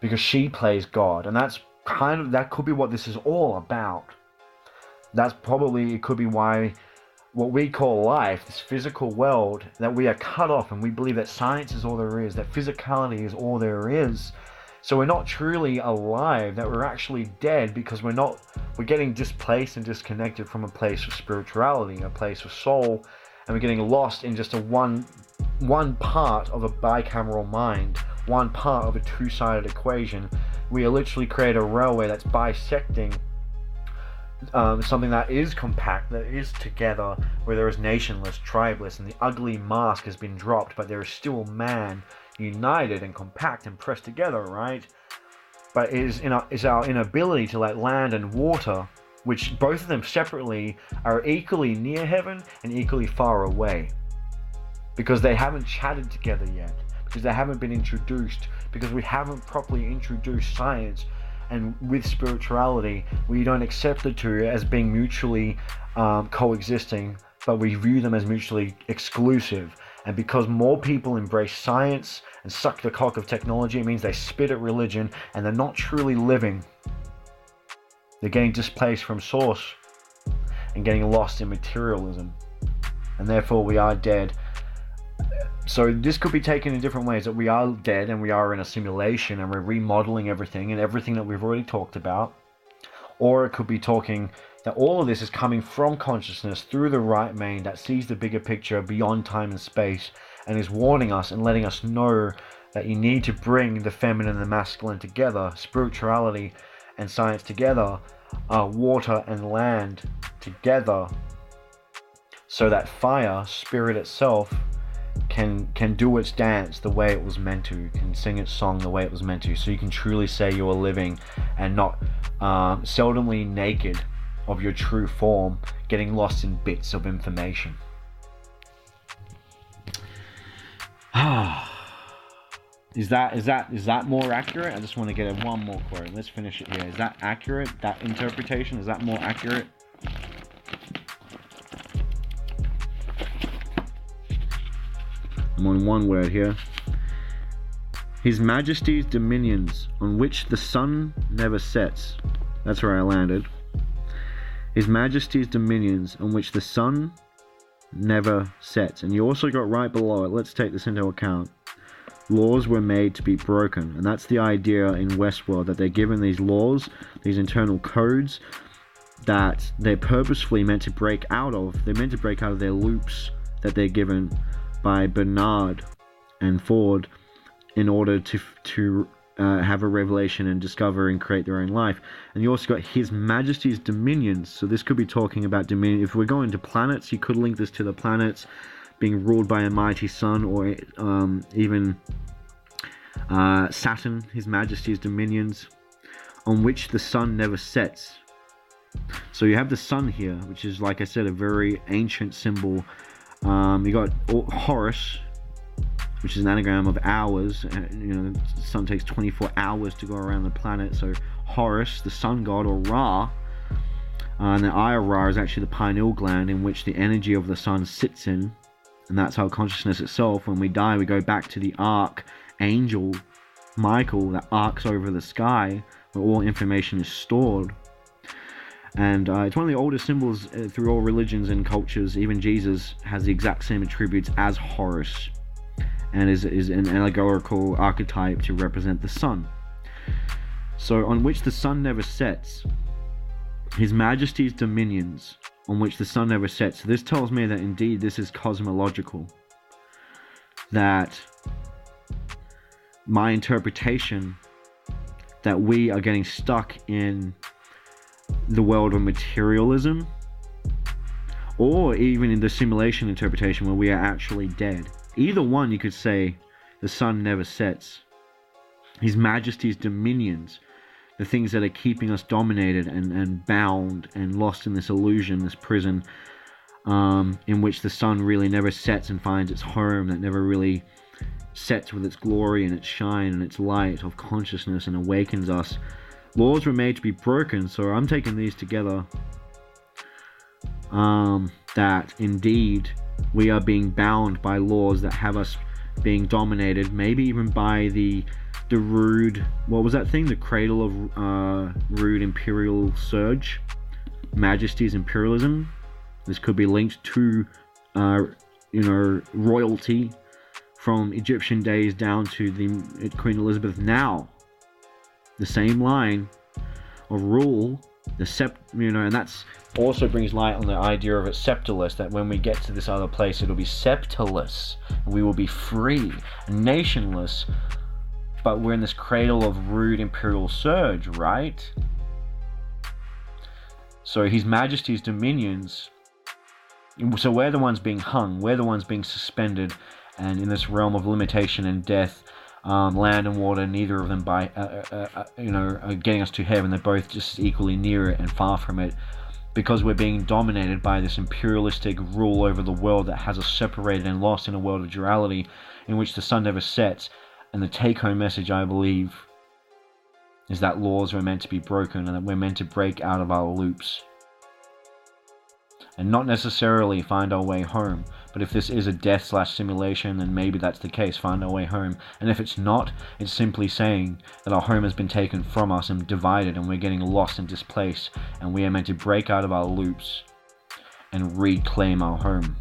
because she plays God. And that could be what this is all about. It could be why what we call life, this physical world, that we are cut off, and we believe that science is all there is, that physicality is all there is. So we're not truly alive, that we're actually dead, because we're getting displaced and disconnected from a place of spirituality, a place of soul, and we're getting lost in just one part of a bicameral mind, one part of a two-sided equation. We are literally create a railway that's bisecting something that is compact, that is together, where there is nationless, tribeless, and the ugly mask has been dropped, but there is still man, united and compact and pressed together, right? But is our inability to let land and water, which both of them separately are equally near heaven and equally far away, because they haven't chatted together yet, because they haven't been introduced, because we haven't properly introduced science. And with spirituality, we don't accept the two as being mutually coexisting, but we view them as mutually exclusive. And because more people embrace science and suck the cock of technology, it means they spit at religion and they're not truly living. They're getting displaced from source and getting lost in materialism. And therefore we are dead. So this could be taken in different ways, that we are dead and we are in a simulation and we're remodeling everything and everything that we've already talked about. Or it could be talking that all of this is coming from consciousness through the right mind that sees the bigger picture beyond time and space and is warning us and letting us know that you need to bring the feminine and the masculine together, spirituality and science together, water and land together, so that fire, spirit itself, can do its dance the way it was meant to, can sing its song the way it was meant to, so you can truly say you are living and not seldomly naked of your true form, getting lost in bits of information. Is that more accurate? I just want to get one more quote. Let's finish it here. Is that accurate? That interpretation, is that more accurate? I'm on one word here. His Majesty's dominions, on which the sun never sets. That's where I landed. His Majesty's dominions, on which the sun never sets. And you also got right below it, let's take this into account. Laws were made to be broken. And that's the idea in Westworld, that they're given these laws, these internal codes, that they're purposefully meant to break out of. They're meant to break out of their loops that they're given by Bernard and Ford in order to have a revelation and discover and create their own life. And you also got His Majesty's dominions. So this could be talking about dominion. If we're going to planets, you could link this to the planets being ruled by a mighty sun, or even Saturn, His Majesty's dominions, on which the sun never sets. So you have the sun here, which is, like I said, a very ancient symbol. You got Horus, which is an anagram of hours. The sun takes 24 hours to go around the planet. So Horus, the sun god, or Ra, and the eye of Ra is actually the pineal gland in which the energy of the sun sits in. And that's how consciousness itself, when we die, we go back to the archangel Michael that arcs over the sky, where all information is stored. And it's one of the oldest symbols through all religions and cultures. Even Jesus has the exact same attributes as Horus, and is an allegorical archetype to represent the sun. So, on which the sun never sets. His Majesty's dominions, on which the sun never sets. So this tells me that indeed this is cosmological. That my interpretation, that we are getting stuck in the world of materialism, or even in the simulation interpretation where we are actually dead. Either one, you could say the sun never sets. His Majesty's dominions, the things that are keeping us dominated and bound and lost in this illusion, this prison, in which the sun really never sets and finds its home, that never really sets with its glory and its shine and its light of consciousness and awakens us. Laws were made to be broken, so I'm taking these together, that indeed we are being bound by laws that have us being dominated, maybe even by the rude, what was that thing? The cradle of rude imperial surge, Majesty's imperialism. This could be linked to, royalty from Egyptian days down to the Queen Elizabeth now. The same line of rule, and that's also brings light on the idea of it scepterless, that when we get to this other place, it'll be scepterless, and we will be free, nationless. But we're in this cradle of rude imperial surge, right? So His Majesty's dominions, so we're the ones being hung, we're the ones being suspended, and in this realm of limitation and death, land and water, neither of them are getting us to heaven. They're both just equally near it and far from it, because we're being dominated by this imperialistic rule over the world that has us separated and lost in a world of duality in which the sun never sets. And the take-home message, I believe, is that laws are meant to be broken and that we're meant to break out of our loops and not necessarily find our way home, But if this is a death/simulation, then maybe that's the case, find our way home. And if it's not, it's simply saying that our home has been taken from us and divided, and we're getting lost and displaced, and we are meant to break out of our loops and reclaim our home.